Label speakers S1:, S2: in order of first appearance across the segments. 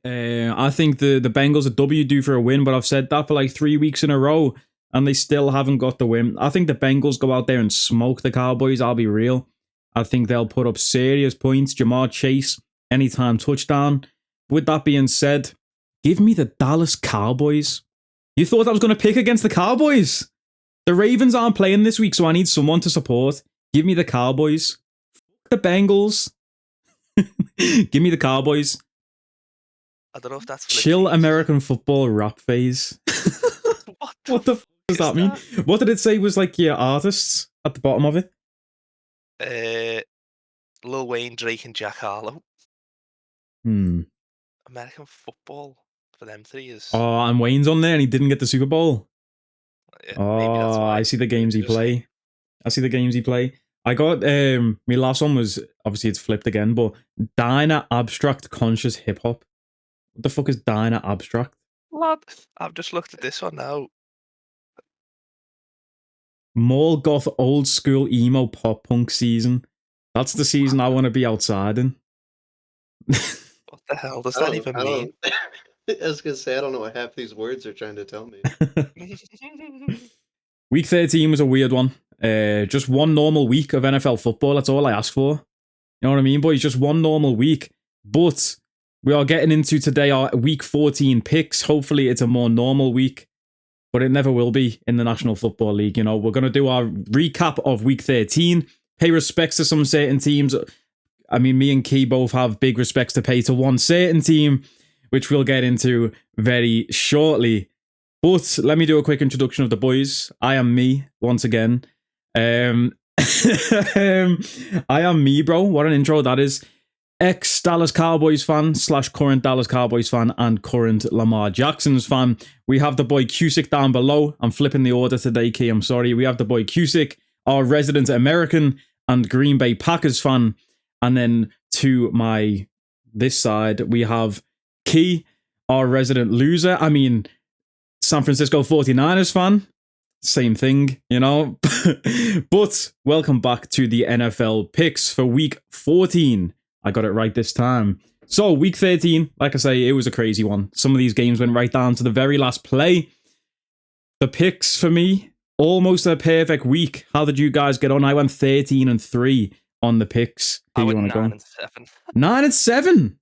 S1: I think the Bengals are W due for a win, but I've said that for like 3 weeks in a row, and they still haven't got the win. I think the Bengals go out there and smoke the Cowboys. I'll be real. I think they'll put up serious points. Jamar Chase, anytime touchdown. With that being said, give me the Dallas Cowboys. You thought I was going to pick against the Cowboys? The Ravens aren't playing this week, so I need someone to support. Give me the Cowboys. Fuck the Bengals. Give me the Cowboys.
S2: I don't know if that's
S1: Chill American football rap phase. What the fuck does that mean? What did it say was like your artists at the bottom of
S2: it? Lil Wayne, Drake, and Jack Harlow. American football for them three is.
S1: Oh, and Wayne's on there and he didn't get the Super Bowl.
S2: Yeah, maybe that's why.
S1: I see the games he play. I got my last one was obviously it's flipped again, but Diner Abstract Conscious Hip Hop. What the fuck is Diner Abstract?
S2: Lad, I've just looked at this one now.
S1: Mall Goth Old School Emo Pop Punk season. That's the season I want to be outside in.
S2: What the hell does that even mean?
S3: I was going to say, I don't know what half these words are trying to tell me.
S1: Week 13 was a weird one. Just one normal week of NFL football. That's all I ask for. You know what I mean, boys? Just one normal week. But we are getting into today our week 14 picks. Hopefully it's a more normal week. But it never will be in the National Football League. You know, we're going to do our recap of week 13. Pay respects to some certain teams. I mean, me and Key both have big respects to pay to one certain team, which we'll get into very shortly. But let me do a quick introduction of the boys. I am me, once again. I am me, bro. What an intro that is. Ex-Dallas Cowboys fan / current Dallas Cowboys fan and current Lamar Jackson's fan. We have the boy Qusic down below. I'm flipping the order today, Key. I'm sorry. We have the boy Qusic, our resident American and Green Bay Packers fan. And then to this side, we have Key, our resident loser. I mean, San Francisco 49ers fan. Same thing, you know. But welcome back to the NFL picks for week 14. I got it right this time. So, week 13, like I say, it was a crazy one. Some of these games went right down to the very last play. The picks for me, almost a perfect week. How did you guys get on? I went 13-3 on the picks.
S2: I went 9-7.
S1: 9-7?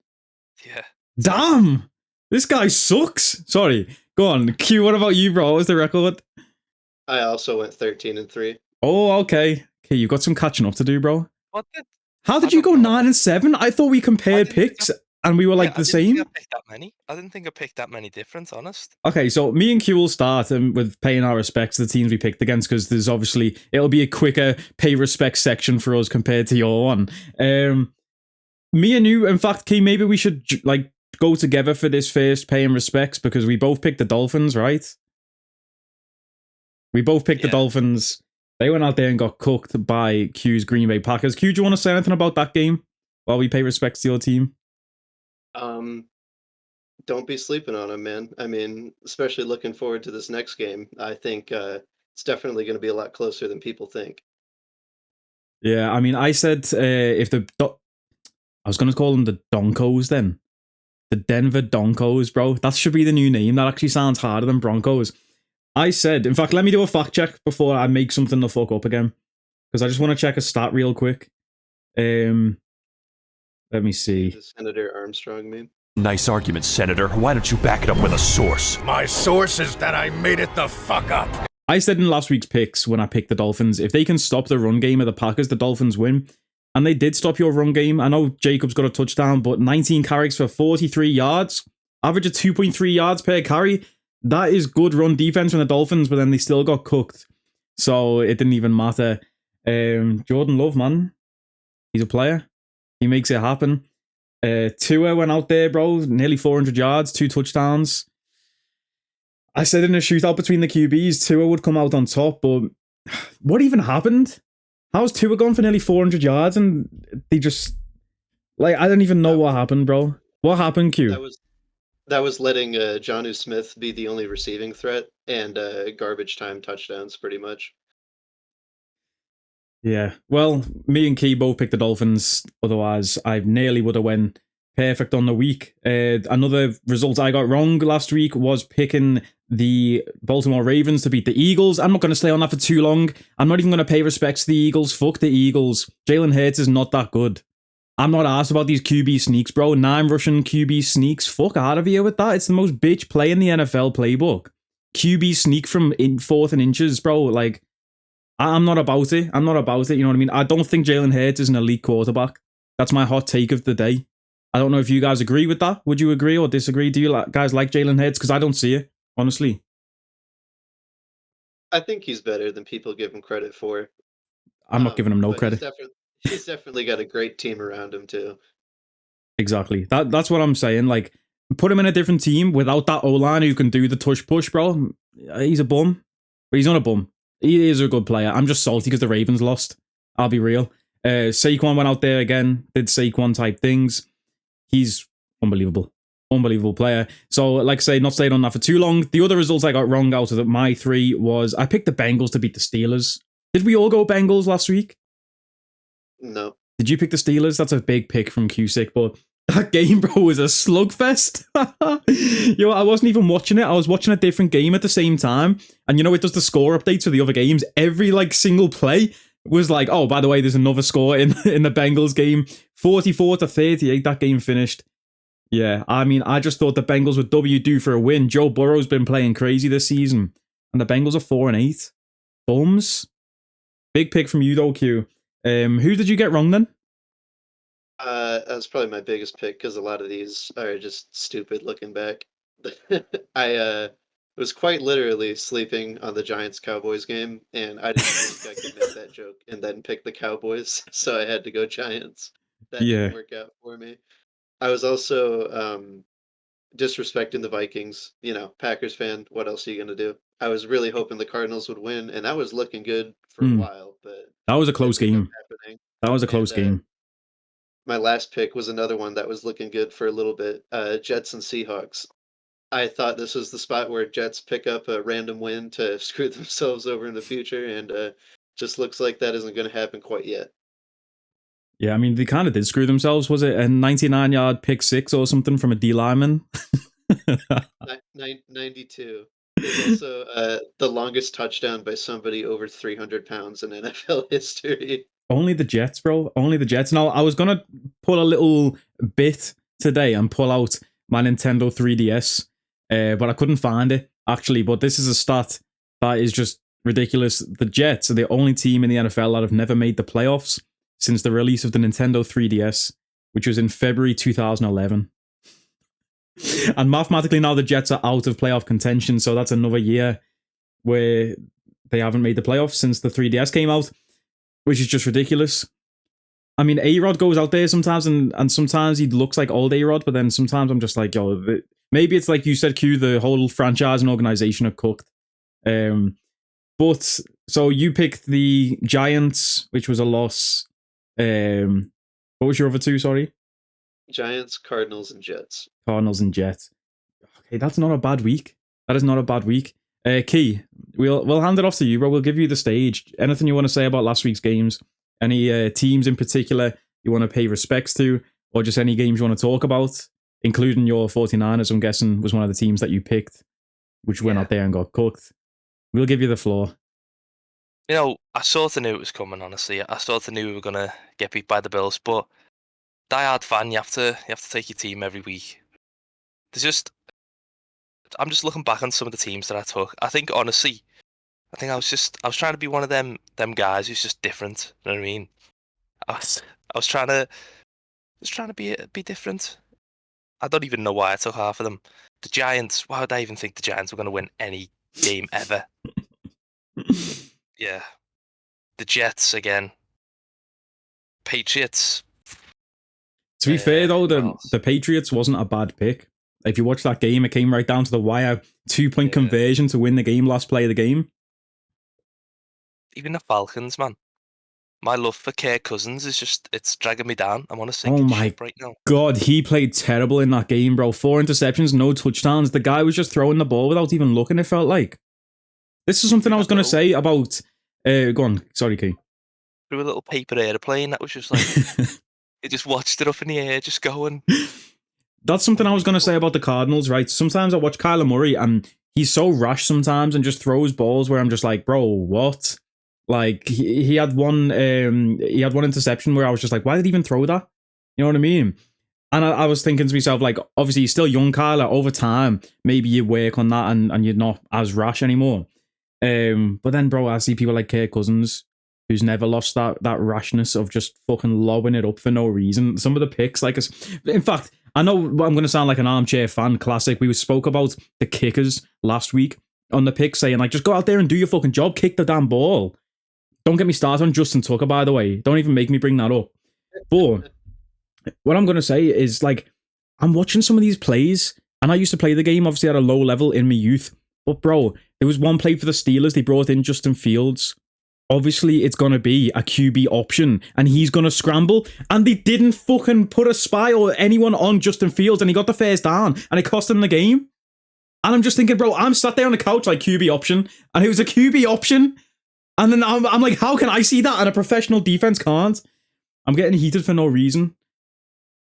S2: Yeah.
S1: Damn! This guy sucks. Sorry. Go on. Q, what about you, bro? What was the record?
S3: I also went 13-3.
S1: Oh, okay. Okay, you've got some catching up to do, bro. How did you go 9-7? I thought we compared picks and we were like the same.
S2: I didn't think I picked that many difference, honest.
S1: Okay, so me and Q will start with paying our respects to the teams we picked against because there's obviously, it'll be a quicker pay respect section for us compared to your one. Me and you, in fact, Key, maybe we should like go together for this first paying respects because we both picked the Dolphins, right? We both picked the Dolphins. They went out there and got cooked by Q's Green Bay Packers. Q, do you want to say anything about that game while we pay respects to your team?
S3: Don't be sleeping on them, man. I mean, especially looking forward to this next game. I think it's definitely going to be a lot closer than people think.
S1: Yeah, I mean, I said I was going to call them the Donkos then. The Denver Donkos, bro. That should be the new name. That actually sounds harder than Broncos. I said, in fact, let me do a fact check before I make something to fuck up again. Because I just want to check a stat real quick. Let me see.
S3: The Senator Armstrong meme.
S4: Nice argument, Senator. Why don't you back it up with a source?
S5: My source is that I made it the fuck up.
S1: I said in last week's picks when I picked the Dolphins, if they can stop the run game of the Packers, the Dolphins win. And they did stop your run game. I know Jacobs got a touchdown, but 19 carries for 43 yards. Average of 2.3 yards per carry. That is good run defense from the Dolphins, but then they still got cooked. So it didn't even matter. Jordan Love, man. He's a player. He makes it happen. Tua went out there, bro. Nearly 400 yards, 2 touchdowns. I said in a shootout between the QBs, Tua would come out on top, but what even happened? How's Tua gone for nearly 400 yards and they just... Like, I don't even know what happened, bro. What happened, Q?
S3: That was letting Jonnu Smith be the only receiving threat and garbage time touchdowns, pretty much.
S1: Yeah. Well, me and Key both picked the Dolphins. Otherwise, I nearly would have went perfect on the week. Another result I got wrong last week was picking the Baltimore Ravens to beat the Eagles. I'm not going to stay on that for too long. I'm not even going to pay respects to the Eagles. Fuck the Eagles. Jalen Hurts is not that good. I'm not asked about these QB sneaks, bro. 9 Russian QB sneaks. Fuck out of here with that. It's the most bitch play in the NFL playbook. QB sneak from 4th and inches, bro. Like, I'm not about it. I'm not about it. You know what I mean? I don't think Jalen Hurts is an elite quarterback. That's my hot take of the day. I don't know if you guys agree with that. Would you agree or disagree? Do you guys like Jalen Hurts? Because I don't see it, honestly.
S3: I think he's better than people give him credit for.
S1: I'm not giving him no
S3: but
S1: credit.
S3: He's definitely got a great team around him too.
S1: Exactly. That's what I'm saying. Like, put him in a different team without that O-line who can do the tush push, bro. He's a bum. But he's not a bum. He is a good player. I'm just salty because the Ravens lost. I'll be real. Saquon went out there again, did Saquon type things. He's unbelievable. Unbelievable player. So, like I say, not staying on that for too long. The other results I got wrong out of my 3 was I picked the Bengals to beat the Steelers. Did we all go Bengals last week?
S3: No.
S1: Did you pick the Steelers? That's a big pick from Qusic, but that game, bro, was a slugfest. Yo, I wasn't even watching it. I was watching a different game at the same time. And it does the score updates for the other games. Every single play was like, oh, by the way, there's another score in the Bengals game. 44-38, that game finished. Yeah, I mean, I just thought the Bengals were due for a win. Joe Burrow's been playing crazy this season. And the Bengals are 4-8. Bums. Big pick from you, though, Q. Who did you get wrong then?
S3: That's probably my biggest pick because a lot of these are just stupid looking back. I was quite literally sleeping on the Giants Cowboys game, and I didn't think I could make that joke and then pick the Cowboys, so I had to go Giants. That didn't work out for me. I was also disrespecting the Vikings. Packers fan. What else are you gonna do? I was really hoping the Cardinals would win, and that was looking good for a while, but
S1: that was a close game. That was a close game.
S3: My last pick was another one that was looking good for a little bit. Jets and Seahawks. I thought this was the spot where Jets pick up a random win to screw themselves over in the future, and just looks like that isn't going to happen quite yet.
S1: Yeah, I mean, they kind of did screw themselves. Was it a 99-yard pick 6 or something from a D lineman?
S3: 92. It's also the longest touchdown by somebody over 300 pounds in NFL history.
S1: Only the Jets, bro. Only the Jets. Now, I was going to pull a little bit today and pull out my Nintendo 3DS, but I couldn't find it, actually. But this is a stat that is just ridiculous. The Jets are the only team in the NFL that have never made the playoffs since the release of the Nintendo 3DS, which was in February 2011. And mathematically now the Jets are out of playoff contention, so that's another year where they haven't made the playoffs since the 3DS came out, which is just ridiculous. I mean, A-Rod goes out there sometimes, and sometimes he looks like old A-Rod, but then sometimes I'm just like, yo, maybe it's like you said, Q, the whole franchise and organization are cooked. But, so you picked the Giants, which was a loss. What was your other 2, sorry?
S3: Giants, Cardinals, and Jets.
S1: Cardinals and Jets. Okay, that's not a bad week. That is not a bad week. Key, we'll hand it off to you, bro. We'll give you the stage. Anything you want to say about last week's games? Any teams in particular you want to pay respects to? Or just any games you want to talk about? Including your 49ers, I'm guessing, was one of the teams that you picked, which went out there and got cooked. We'll give you the floor.
S2: I sort of knew it was coming, honestly. I sort of knew we were going to get beat by the Bills, but diehard fan, you have to take your team every week. I'm just looking back on some of the teams that I took. I think, honestly, I was trying to be one of them guys who's just different. You know what I mean? I was trying to be different. I don't even know why I took half of them. The Giants, why would I even think the Giants were going to win any game ever? Yeah. The Jets again. Patriots.
S1: To be fair, though, the Patriots wasn't a bad pick. If you watch that game, it came right down to the wire. 2-point conversion to win the game, last play of the game.
S2: Even the Falcons, man. My love for Kirk Cousins it's dragging me down. I'm on a sinking ship right now.
S1: God, he played terrible in that game, bro. 4 interceptions, no touchdowns. The guy was just throwing the ball without even looking, it felt like. This is something I was going to say about... go on, sorry, Key.
S2: Through a little paper airplane that was just like... It just watched it up in the air, just going.
S1: That's something I was going to say about the Cardinals, right? Sometimes I watch Kyler Murray and he's so rash sometimes and just throws balls where I'm just like, bro, what? Like he had one interception where I was just like, why did he even throw that? You know what I mean? And I was thinking to myself, like, obviously he's still young, Kyler. Over time, maybe you work on that and you're not as rash anymore. But then, bro, I see people like Kirk Cousins, who's never lost that rashness of just fucking lobbing it up for no reason. Some of the picks, like, in fact, I know I'm going to sound like an armchair fan classic. We spoke about the kickers last week on the picks, saying, like, just go out there and do your fucking job, kick the damn ball. Don't get me started on Justin Tucker, by the way. Don't even make me bring that up. But what I'm going to say is, like, I'm watching some of these plays, and I used to play the game, obviously, at a low level in my youth. But, bro, there was one play for the Steelers. They brought in Justin Fields. Obviously, it's going to be a QB option, and he's going to scramble. And they didn't fucking put a spy or anyone on Justin Fields, and he got the first down, and it cost him the game. And I'm just thinking, bro, I'm sat there on the couch like QB option, and it was a QB option. And then I'm like, how can I see that and a professional defense can't? I'm getting heated for no reason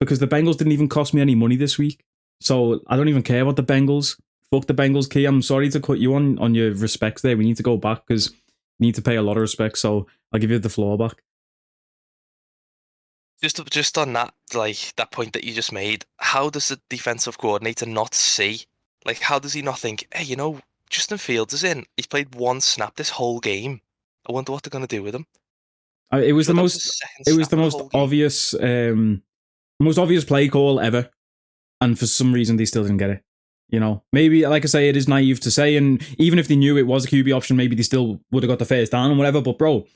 S1: because the Bengals didn't even cost me any money this week. So I don't even care about the Bengals. Fuck the Bengals, Key. I'm sorry to cut you on your respects there. We need to go back because you need to pay a lot of respect. So I'll give you the floor back.
S2: Just on that, like that point that you just made, how does the defensive coordinator not see? Like, how does he not think, hey, you know, Justin Fields is in. He's played one snap this whole game. I wonder what they're going to do with him.
S1: It was the most obvious, most obvious play call ever, and for some reason they still didn't get it. You know, maybe like I say, it is naive to say, and even if they knew it was a QB option, maybe they still would have got the first down and whatever. But bro,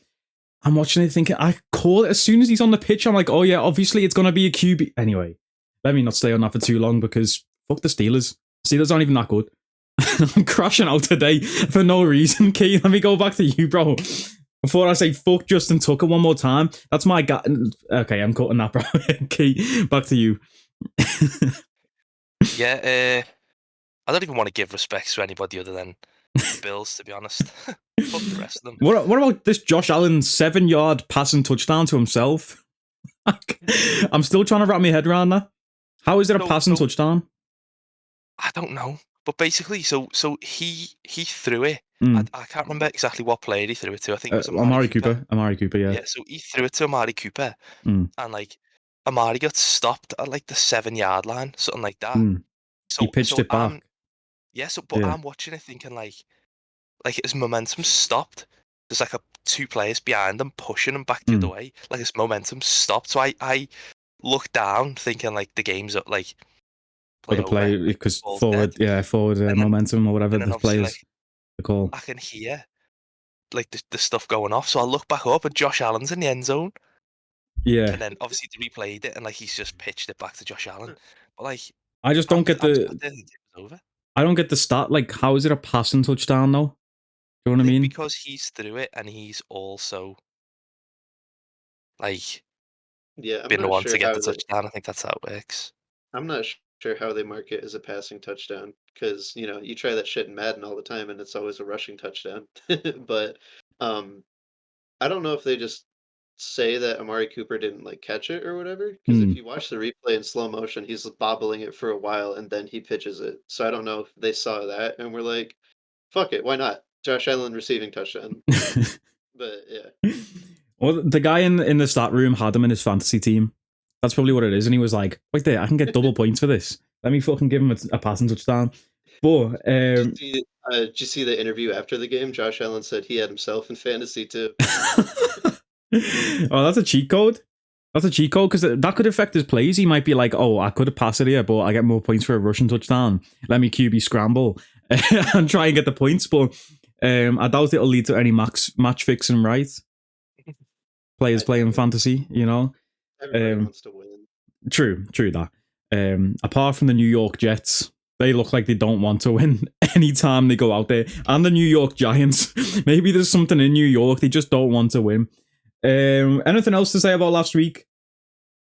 S1: I'm watching it thinking, I call it as soon as he's on the pitch. I'm like, oh yeah, obviously it's going to be a QB. Anyway, let me not stay on that for too long because fuck the Steelers. Steelers aren't even that good. I'm crashing out today for no reason. Key, let me go back to you, bro. Before I say fuck Justin Tucker one more time, that's my guy. Okay, I'm cutting that, bro. Key, back to you.
S2: Yeah, I don't even want to give respects to anybody other than the Bills, to be honest. Fuck the rest of them.
S1: What about this Josh Allen 7-yard passing touchdown to himself? I'm still trying to wrap my head around that. How is it a passing touchdown?
S2: I don't know. But basically, so he threw it. I can't remember exactly what player he threw it to. I think it was
S1: Amari Cooper. Amari Cooper, yeah.
S2: Yeah, so he threw it to Amari Cooper. And, like, Amari got stopped at, like, the 7-yard line, something like that. So,
S1: he pitched it back.
S2: I'm watching it thinking, like his momentum stopped. There's, like, 2 players behind him pushing him back the other way. Like, his momentum stopped. So I looked down thinking, like, the game's up, like...
S1: Play because forward momentum or whatever the players call.
S2: I can hear like the stuff going off, so I look back up and Josh Allen's in the end zone.
S1: Yeah,
S2: and then obviously they replayed it and like he's just pitched it back to Josh Allen. But like,
S1: I just don't get I don't get the stat. Like, how is it a passing touchdown though? Do you know what I mean?
S2: Because he's through it and he's also like been the one to get the touchdown. I think that's how it works.
S3: I'm not sure how they mark it as a passing touchdown because you know you try that shit in Madden all the time and it's always a rushing touchdown. But I don't know if they just say that Amari Cooper didn't like catch it or whatever. Because if you watch the replay in slow motion, he's bobbling it for a while and then he pitches it. So I don't know if they saw that and were like, "Fuck it, why not?" Josh Allen receiving touchdown. But yeah.
S1: Well, the guy in the stat room had him in his fantasy team. That's probably what it is. And he was like, wait there, I can get double points for this. Let me fucking give him a passing touchdown. But
S3: did you see the interview after the game? Josh Allen said he had himself in fantasy too.
S1: Oh, that's a cheat code. That's a cheat code because that could affect his plays. He might be like, oh, I could have passed it here, but I get more points for a rushing touchdown. Let me QB scramble and try and get the points. But I doubt it'll lead to any match fixing, right? Players playing fantasy, you know.
S3: Everybody wants to win.
S1: True that. Apart from the New York Jets, they look like they don't want to win anytime they go out there. And the New York Giants. Maybe there's something in New York. They just don't want to win. Anything else to say about last week?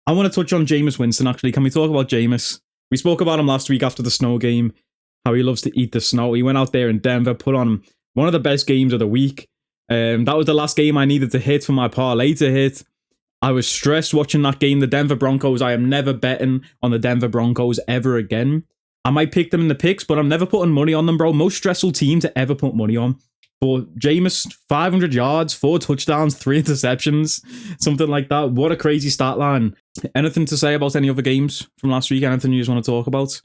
S1: I want to touch on Jameis Winston, actually. Can we talk about Jameis? We spoke about him last week after the snow game, how he loves to eat the snow. He went out there in Denver, put on one of the best games of the week. That was the last game I needed to hit for my parlay to hit. I was stressed watching that game, the Denver Broncos. I am never betting on the Denver Broncos ever again. I might pick them in the picks, but I'm never putting money on them, bro. Most stressful team to ever put money on. But Jameis, 500 yards, 4 touchdowns, 3 interceptions, something like that. What a crazy stat line. Anything to say about any other games from last week? Anything you just want to talk about?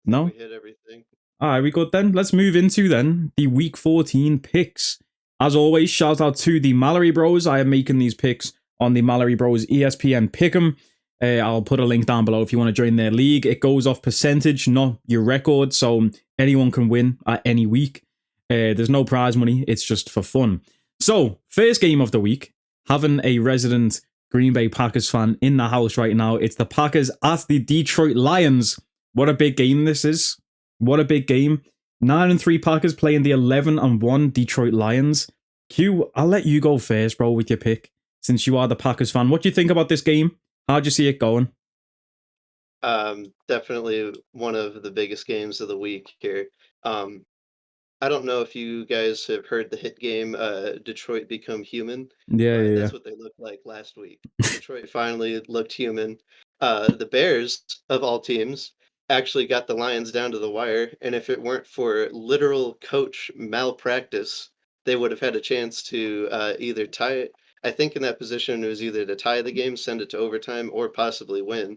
S1: No?
S3: We hit everything.
S1: All right, we good then. Let's move into then the Week 14 picks. As always, shout out to the MalloryBros. I am making these picks on the MalloryBros ESPN Pick'em. I'll put a link down below if you want to join their league. It goes off percentage, not your record, so anyone can win at any week. There's no prize money. It's just for fun. So, first game of the week, having a resident Green Bay Packers fan in the house right now. It's the Packers at the Detroit Lions. What a big game this is. What a big game. 9-3 Packers playing the 11-1 Detroit Lions. Q, I'll let you go first, bro, with your pick, since you are the Packers fan. What do you think about this game? How'd you see it going?
S3: Definitely one of the biggest games of the week here. I don't know if you guys have heard the hit game, Detroit Become Human.
S1: Yeah.
S3: That's what they looked like last week. Detroit finally looked human. The Bears, of all teams, actually got the Lions down to the wire, and if it weren't for literal coach malpractice, they would have had a chance to either tie it. I think in that position it was either to tie the game, send it to overtime, or possibly win.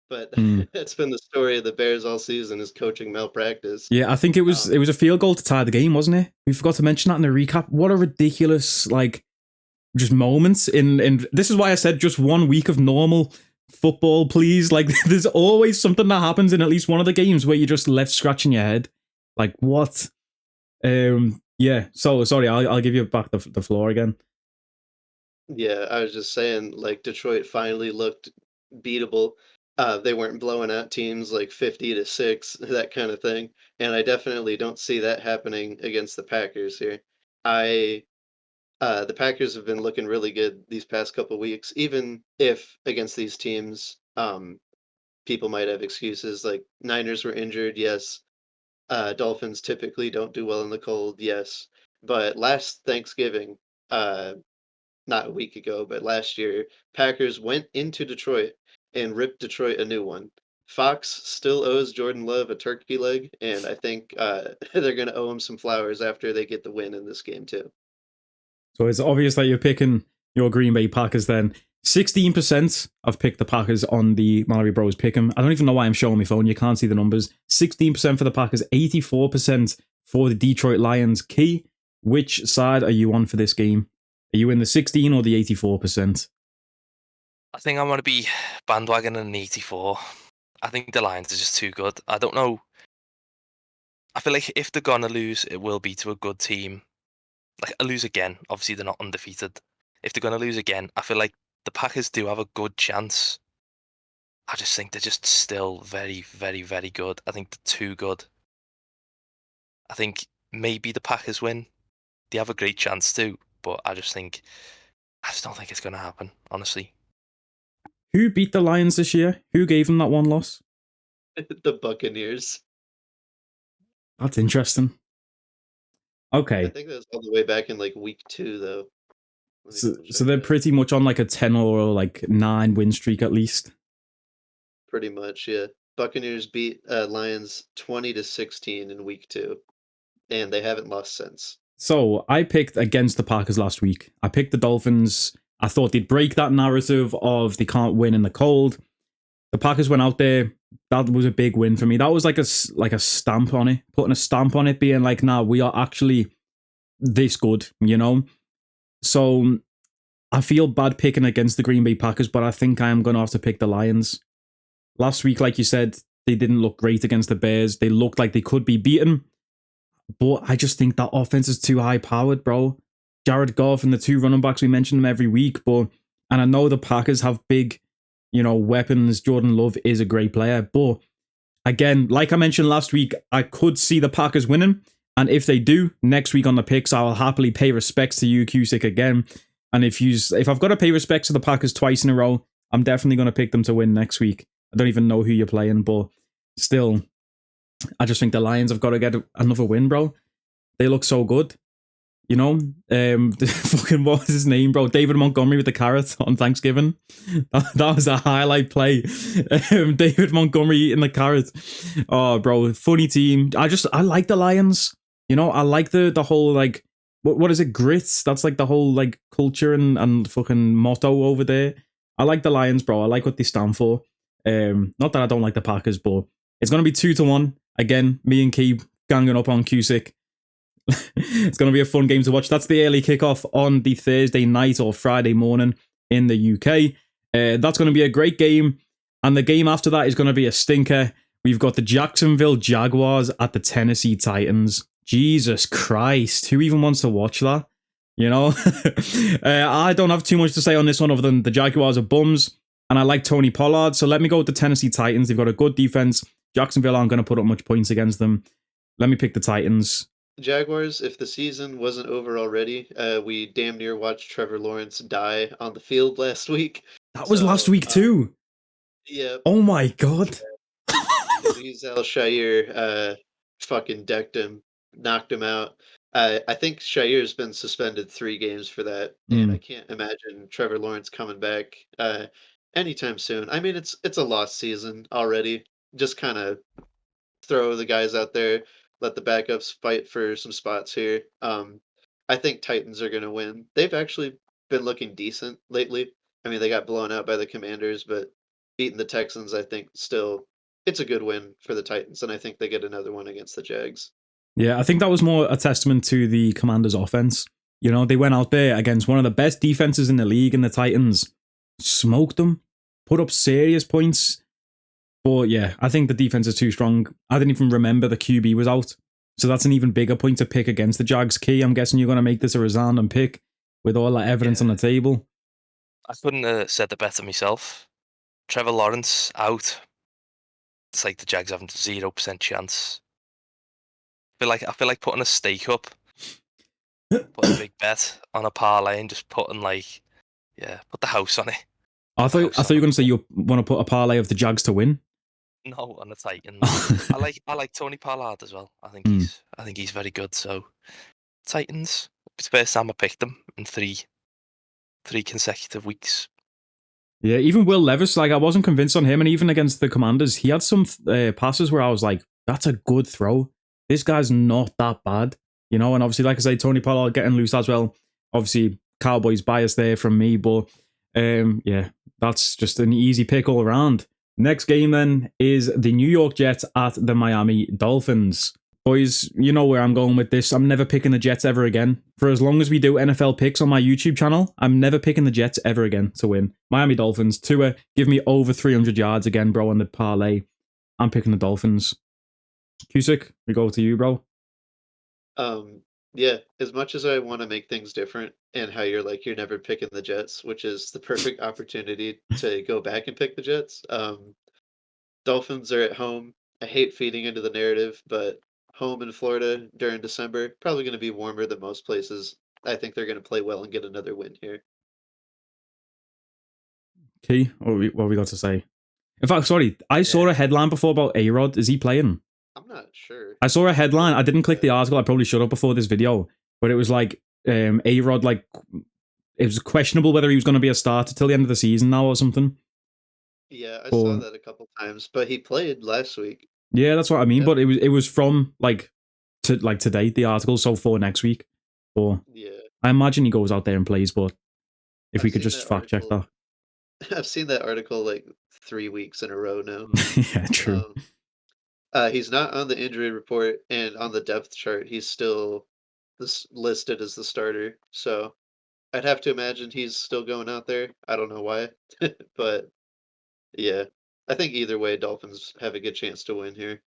S3: But that's been the story of the Bears all season, is coaching malpractice.
S1: Yeah, I think it was a field goal to tie the game, wasn't it? We forgot to mention that in the recap. What a ridiculous, just moments in this is why I said just 1 week of normal football, please. Like, there's always something that happens in at least one of the games where you're just left scratching your head. Like, what? Yeah, so sorry, I'll give you back the floor again.
S3: Yeah, I was just saying, Detroit finally looked beatable. They weren't blowing out teams like 50-6, that kind of thing. And I definitely don't see that happening against the Packers here. The Packers have been looking really good these past couple weeks, even if against these teams, people might have excuses. Like, Niners were injured, yes. Dolphins typically don't do well in the cold, yes. But last Thanksgiving, not a week ago, but last year, Packers went into Detroit and ripped Detroit a new one. Fox still owes Jordan Love a turkey leg, and I think they're going to owe him some flowers after they get the win in this game, too.
S1: So it's obvious that you're picking your Green Bay Packers then. 16% I've picked the Packers on the MalloryBros Pick'em. I don't even know why I'm showing my phone. You can't see the numbers. 16% for the Packers, 84% for the Detroit Lions. Key, which side are you on for this game? Are you in the 16 or the 84%?
S2: I think I'm going to be bandwagon in 84. I think the Lions are just too good. I don't know. I feel like if they're going to lose, it will be to a good team. Like, a lose again. Obviously, they're not undefeated. If they're going to lose again, I feel like the Packers do have a good chance. I just think they're just still very, very, very good. I think they're too good. I think maybe the Packers win. They have a great chance too, but I just don't think it's going to happen, honestly.
S1: Who beat the Lions this year? Who gave them that one loss?
S3: The Buccaneers.
S1: That's interesting. Okay.
S3: I think that was all the way back in week 2, though.
S1: So they're pretty much on a 10 or 9 win streak at least.
S3: Pretty much, yeah. Buccaneers beat Lions 20-16 in week 2, and they haven't lost since.
S1: So I picked against the Packers last week. I picked the Dolphins. I thought they'd break that narrative of they can't win in the cold. The Packers went out there. That was a big win for me. That was like a stamp on it, putting a stamp on it, being like, nah, we are actually this good, you know? So I feel bad picking against the Green Bay Packers, but I think I am going to have to pick the Lions. Last week, like you said, they didn't look great against the Bears. They looked like they could be beaten, but I just think that offense is too high-powered, bro. Jared Goff and the 2 running backs, we mention them every week, and I know the Packers have big, weapons. Jordan Love is a great player, but again, like I mentioned last week, I could see the Packers winning, and if they do, next week on the picks, I will happily pay respects to you, Qusic, again. And if I've got to pay respects to the Packers twice in a row, I'm definitely going to pick them to win next week. I don't even know who you're playing, but still, I just think the Lions have got to get another win, bro. They look so good. You know, fucking what was his name, bro? David Montgomery with the carrot on Thanksgiving. That was a highlight play. David Montgomery eating the carrot. Oh, bro, funny team. I like the Lions. You know, I like the whole like what is it? Grits. That's like the whole like culture and fucking motto over there. I like the Lions, bro. I like what they stand for. Not that I don't like the Packers, but it's gonna be 2-1 again. Me and Key ganging up on Qusic. It's going to be a fun game to watch. That's the early kickoff on the Thursday night or Friday morning in the UK. That's going to be a great game. And the game after that is going to be a stinker. We've got the Jacksonville Jaguars at the Tennessee Titans. Jesus Christ. Who even wants to watch that? You know? I don't have too much to say on this one other than the Jaguars are bums. And I like Tony Pollard. So let me go with the Tennessee Titans. They've got a good defense. Jacksonville aren't going to put up much points against them. Let me pick the Titans.
S3: Jaguars, if the season wasn't over already, we damn near watched Trevor Lawrence die on the field last week.
S1: That was last week too.
S3: Yeah.
S1: Oh my god.
S3: Aziz Al-Shaair fucking decked him, knocked him out. I think Shair's been suspended 3 games for that, and I can't imagine Trevor Lawrence coming back anytime soon. I mean, it's a lost season already. Just kind of throw the guys out there, let the backups fight for some spots here. I think Titans are going to win. They've actually been looking decent lately. I mean, they got blown out by the Commanders, but beating the Texans, I think still it's a good win for the Titans, and I think they get another one against the Jags.
S1: Yeah, I think that was more a testament to the Commanders' offense. You know, they went out there against one of the best defenses in the league, and the Titans smoked them, put up serious points. But yeah, I think the defense is too strong. I didn't even remember the QB was out. So that's an even bigger point to pick against the Jags. Key, I'm guessing you're going to make this a resounding pick with all that evidence on the table.
S2: I couldn't have said it better myself. Trevor Lawrence out. It's like the Jags having 0% chance. I feel like putting a stake up, putting a big bet on a parlay and just put the house on it.
S1: I thought you were going to say you want to put a parlay of the Jags to win.
S2: No, on the Titans. I like Tony Pollard as well. I think he's very good. So Titans. It's the first time I picked them in three consecutive weeks.
S1: Yeah, even Will Levis, like I wasn't convinced on him, and even against the Commanders, he had some passes where I was like, "That's a good throw. This guy's not that bad," you know. And obviously, like I say, Tony Pollard getting loose as well. Obviously, Cowboys bias there from me, but yeah, that's just an easy pick all around. Next game then is the New York Jets at the Miami Dolphins. Boys, you know where I'm going with this. I'm never picking the Jets ever again. For as long as we do NFL picks on my YouTube channel, I'm never picking the Jets ever again to win. Miami Dolphins, Tua, give me over 300 yards again, bro, on the parlay. I'm picking the Dolphins. Qusic, we go to you, bro.
S3: Yeah, as much as I want to make things different and how you're never picking the Jets, which is the perfect opportunity to go back and pick the Jets. Dolphins are at home. I hate feeding into the narrative, but home in Florida during December, probably going to be warmer than most places. I think they're going to play well and get another win here.
S1: Key, what have we got to say? In fact, sorry, I saw a headline before about A-Rod. Is he playing?
S3: I'm not sure.
S1: I saw a headline. I didn't click the article. I probably should have before this video. But it was like A-Rod, like, it was questionable whether he was going to be a starter till the end of the season now or something.
S3: Yeah, I saw that a couple times, but he played last week.
S1: Yeah, that's what I mean. Yep. But it was from today, the article, so for next week. Or
S3: yeah,
S1: I imagine he goes out there and plays. But if we could just fact check that.
S3: I've seen that article like 3 weeks in a row now.
S1: Yeah, true.
S3: He's not on the injury report, and on the depth chart, he's still listed as the starter. So I'd have to imagine he's still going out there. I don't know why, but yeah, I think either way, Dolphins have a good chance to win here.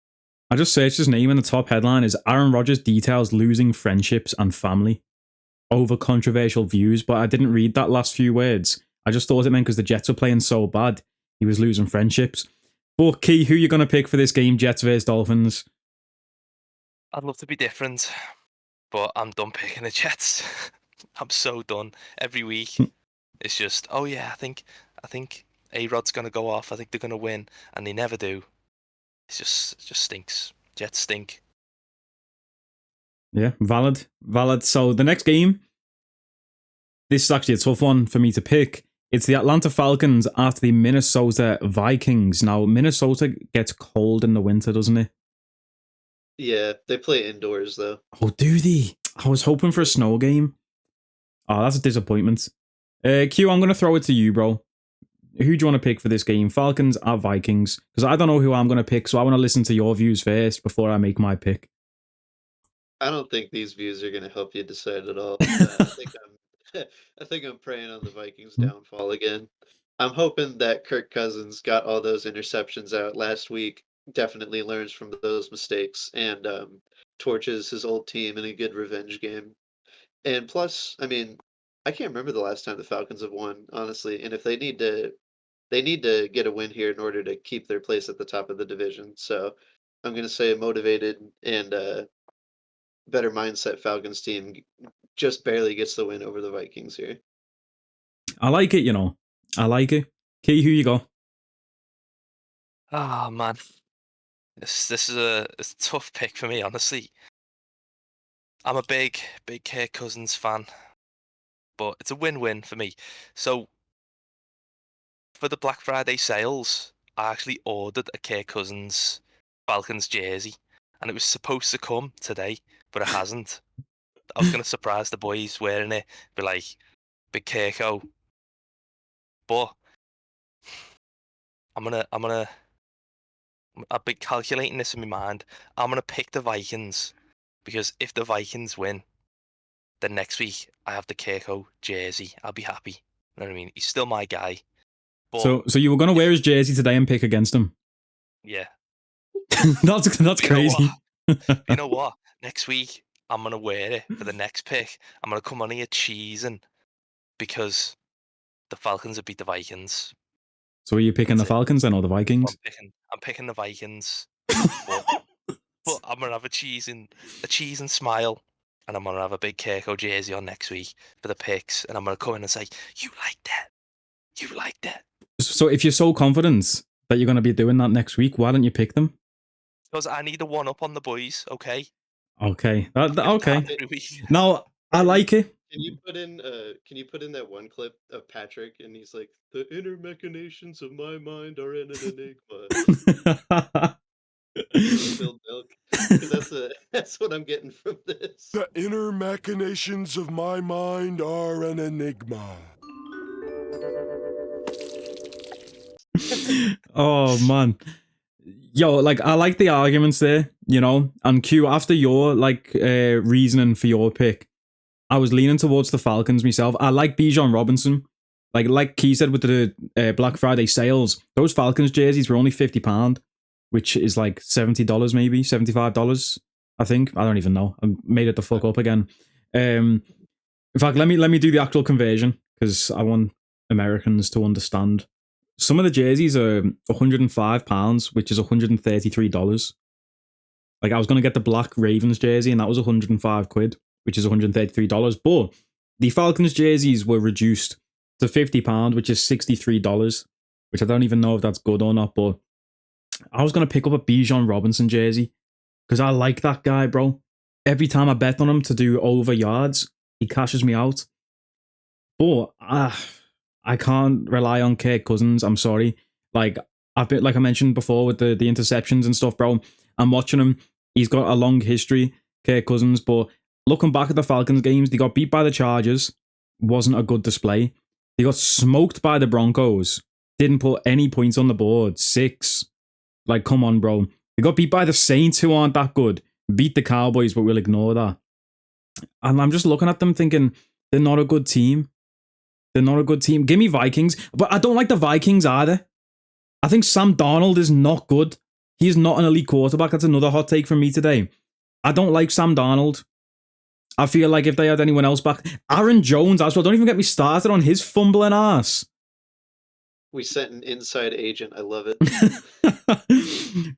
S1: I just searched his name, and the top headline is Aaron Rodgers details losing friendships and family over controversial views, but I didn't read that last few words. I just thought it meant because the Jets were playing so bad, he was losing friendships. But Key, who are you going to pick for this game, Jets versus Dolphins?
S2: I'd love to be different, but I'm done picking the Jets. I'm so done. Every week, it's just, oh yeah, I think A-Rod's going to go off. I think they're going to win, and they never do. It just stinks. Jets stink.
S1: Yeah, valid. So the next game, this is actually a tough one for me to pick. It's the Atlanta Falcons at the Minnesota Vikings. Now, Minnesota gets cold in the winter, doesn't it?
S3: Yeah, they play indoors though.
S1: Oh, do they? I was hoping for a snow game. Oh, that's a disappointment. Q, I'm going to throw it to you, bro. Who do you want to pick for this game? Falcons at Vikings? Because I don't know who I'm going to pick, so I want to listen to your views first before I make my pick.
S3: I don't think these views are going to help you decide at all. I think I'm praying on the Vikings' downfall again. I'm hoping that Kirk Cousins got all those interceptions out last week, definitely learns from those mistakes, and torches his old team in a good revenge game. And plus, I mean, I can't remember the last time the Falcons have won, honestly. And if they need to get a win here in order to keep their place at the top of the division. So I'm going to say a motivated and better mindset Falcons team just barely gets the win over the Vikings here.
S1: I like it, you know. I like it. Key, who you got?
S2: Oh man, this is it's a tough pick for me, honestly. I'm a big Kirk Cousins fan, but it's a win-win for me. So for the Black Friday sales, I actually ordered a Kirk Cousins Falcons jersey, and it was supposed to come today, but it hasn't. I was gonna surprise the boys wearing it, be like, big Kirko. But I've been calculating this in my mind. I'm gonna pick the Vikings because if the Vikings win, then next week I have the Kirko jersey. I'll be happy. You know what I mean? He's still my guy. But
S1: So you were gonna wear his jersey today and pick against him?
S2: yeah,
S1: that's crazy.
S2: You know what? Next week I'm gonna wear it for the next pick. I'm gonna come on here cheesing because the Falcons have beat the Vikings.
S1: So are you picking the Falcons then or the Vikings?
S2: I'm picking the Vikings. but I'm gonna have a cheese and smile, and I'm gonna have a big Kirko jersey on next week for the picks, and I'm gonna come in and say, "You like that? You like that?"
S1: So if you're so confident that you're gonna be doing that next week, why don't you pick them?
S2: Because I need a one up on the boys. Okay.
S1: Okay. Okay. Now I like it.
S3: Can you put in that one clip of Patrick and he's like, "The inner machinations of my mind are in an enigma." Spilled milk. 'Cause that's what I'm getting from this.
S5: The inner machinations of my mind are an enigma.
S1: Oh man. Yo, like I like the arguments there, you know. And Q, after your reasoning for your pick, I was leaning towards the Falcons myself. I like Bijan Robinson. Like Key said with the Black Friday sales, those Falcons jerseys were only £50, which is like $70 maybe, $75, I think. I don't even know. I made it the fuck up again. In fact, let me do the actual conversion because I want Americans to understand. Some of the jerseys are £105, which is $133. Like I was gonna get the Black Ravens jersey, and that was 105 quid, which is $133. But the Falcons jerseys were reduced to £50, which is $63, which I don't even know if that's good or not. But I was gonna pick up a Bijan Robinson jersey because I like that guy, bro. Every time I bet on him to do over yards, he cashes me out. But I can't rely on Kirk Cousins. I'm sorry. Like I mentioned before with the interceptions and stuff, bro. I'm watching him. He's got a long history, Kirk Cousins. But looking back at the Falcons games, they got beat by the Chargers. Wasn't a good display. They got smoked by the Broncos. Didn't put any points on the board. 6. Like, come on, bro. They got beat by the Saints, who aren't that good. Beat the Cowboys, but we'll ignore that. And I'm just looking at them thinking, they're not a good team. They're not a good team. Give me Vikings. But I don't like the Vikings either. I think Sam Darnold is not good. He is not an elite quarterback. That's another hot take from me today. I don't like Sam Darnold. I feel like if they had anyone else back... Aaron Jones as well. Don't even get me started on his fumbling ass.
S3: We sent an inside agent. I love it.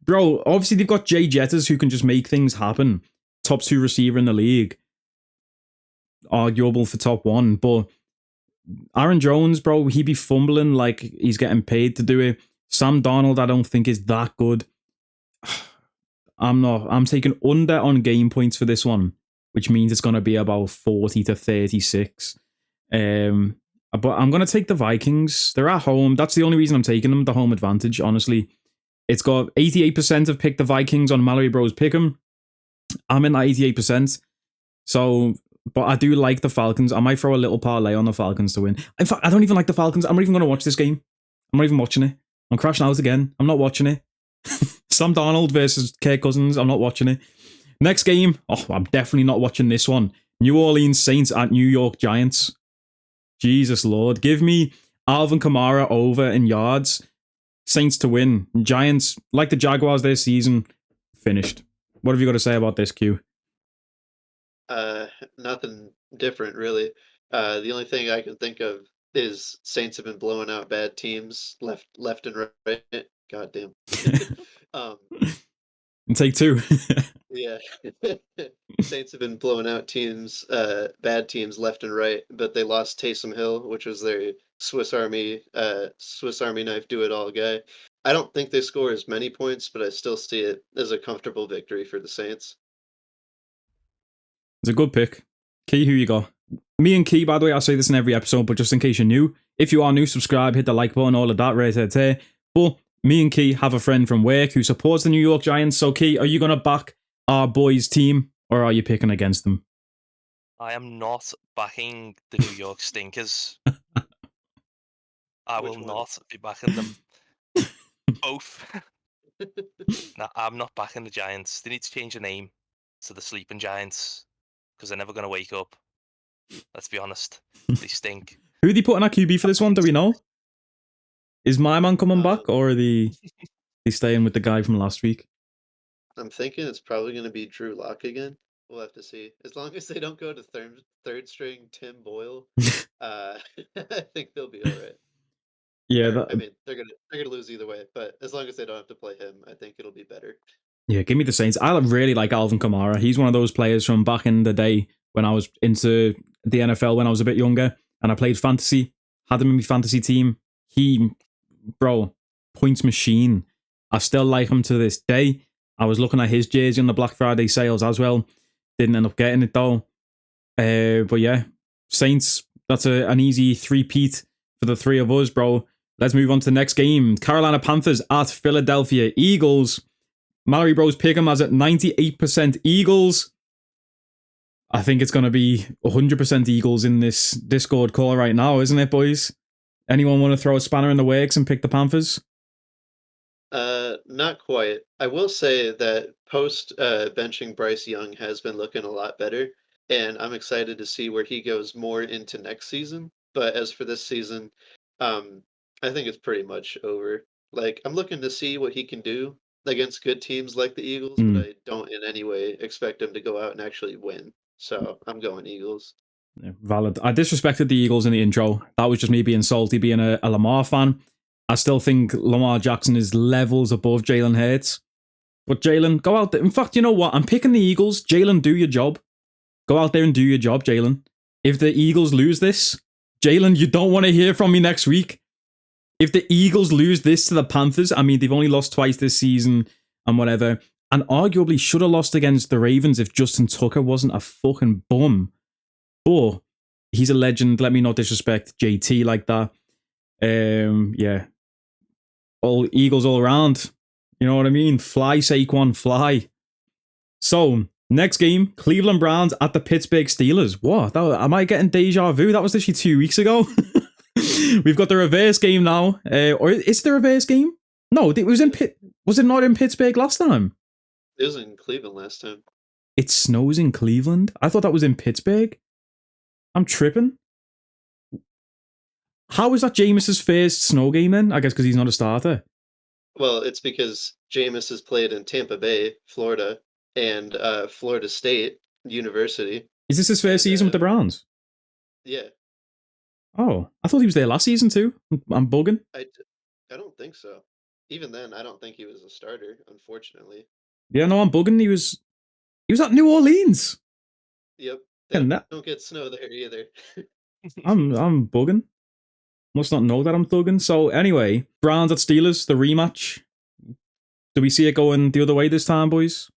S1: Bro, obviously they've got Jay Jetters who can just make things happen. Top 2 receiver in the league. Arguable for top 1, but... Aaron Jones, bro, he be fumbling like he's getting paid to do it. Sam Darnold, I don't think is that good. I'm taking under on game points for this one, which means it's going to be about 40 to 36. But I'm going to take the Vikings. They're at home. That's the only reason I'm taking them, the home advantage, honestly. It's got 88% have picked the Vikings on MalloryBros Pick'em. I'm in that 88%. So, but I do like the Falcons. I might throw a little parlay on the Falcons to win. In fact, I don't even like the Falcons. I'm not even going to watch this game. I'm not even watching it. I'm crashing out again. I'm not watching it. Sam Darnold versus Kirk Cousins. I'm not watching it. Next game. Oh, I'm definitely not watching this one. New Orleans Saints at New York Giants. Jesus Lord. Give me Alvin Kamara over in yards. Saints to win. Giants, like the Jaguars this season, finished. What have you got to say about this, Q?
S3: Nothing different, really. The only thing I can think of is Saints have been blowing out bad teams left and right. Goddamn.
S1: And take two.
S3: Yeah. Saints have been blowing out teams, bad teams left and right, but they lost Taysom Hill, which was their Swiss Army knife do-it-all guy. I don't think they score as many points, but I still see it as a comfortable victory for the Saints.
S1: It's a good pick. Key, who you got? Me and Key, by the way, I say this in every episode, but just in case you're new, if you are new, subscribe, hit the like button, all of that right there. But me and Key have a friend from work who supports the New York Giants. So, Key, are you going to back our boys' team, or are you picking against them?
S2: I am not backing the New York Stinkers. I will not be backing them. Both. No, I'm not backing the Giants. They need to change the name to the Sleeping Giants because they're never going to wake up. Let's be honest. They stink.
S1: Who are they putting at QB for this one? Do we know? Is my man coming back, or are they staying with the guy from last week?
S3: I'm thinking it's probably going to be Drew Lock again. We'll have to see. As long as they don't go to third string Tim Boyle, I think they'll be all right.
S1: Yeah,
S3: I mean, they're gonna lose either way, but as long as they don't have to play him, I think it'll be better.
S1: Yeah, give me the Saints. I really like Alvin Kamara. He's one of those players from back in the day when I was into the NFL when I was a bit younger and I played fantasy, had him in my fantasy team. Points machine. I still like him to this day. I was looking at his jersey on the Black Friday sales as well. Didn't end up getting it though. But yeah, Saints, that's an easy three-peat for the three of us, bro. Let's move on to the next game. Carolina Panthers at Philadelphia Eagles. MalloryBros pick them as at 98% Eagles. I think it's going to be 100% Eagles in this Discord call right now, isn't it, boys? Anyone want to throw a spanner in the works and pick the Panthers?
S3: Not quite. I will say that post benching Bryce Young has been looking a lot better, and I'm excited to see where he goes more into next season. But as for this season, I think it's pretty much over. Like, I'm looking to see what he can do against good teams like the Eagles, but I don't in any way expect him to go out and actually win. So I'm going Eagles.
S1: Yeah, valid. I disrespected the Eagles in the intro. That was just me being salty, being a Lamar fan. I still think Lamar Jackson is levels above Jalen Hurts. But Jalen, go out there. In fact, you know what? I'm picking the Eagles. Jalen, do your job. Go out there and do your job, Jalen. If the Eagles lose this, Jalen, you don't want to hear from me next week. If the Eagles lose this to the Panthers, I mean, they've only lost twice this season and whatever, and arguably should have lost against the Ravens if Justin Tucker wasn't a fucking bum. But he's a legend. Let me not disrespect JT like that. Yeah. All Eagles all around. You know what I mean? Fly, Saquon, fly. So, next game, Cleveland Browns at the Pittsburgh Steelers. What? Am I getting deja vu? That was literally 2 weeks ago. We've got the reverse game now. Or is it the reverse game? No, it was in Was it not in Pittsburgh last time?
S3: It was in Cleveland last time.
S1: It snows in Cleveland? I thought that was in Pittsburgh. I'm tripping. How is that Jameis's first snow game then? I guess because he's not a starter.
S3: Well, it's because Jameis has played in Tampa Bay, Florida, and Florida State University.
S1: Is this his first season with the Browns?
S3: Yeah.
S1: Oh, I thought he was there last season too. I'm bugging.
S3: I don't think so. Even then, I don't think he was a starter, unfortunately.
S1: Yeah, no, I'm bugging. He was at New Orleans.
S3: Yep. Don't get snow there either.
S1: I'm bugging. Must not know that I'm thugging. So anyway, Browns at Steelers, the rematch. Do we see it going the other way this time, boys?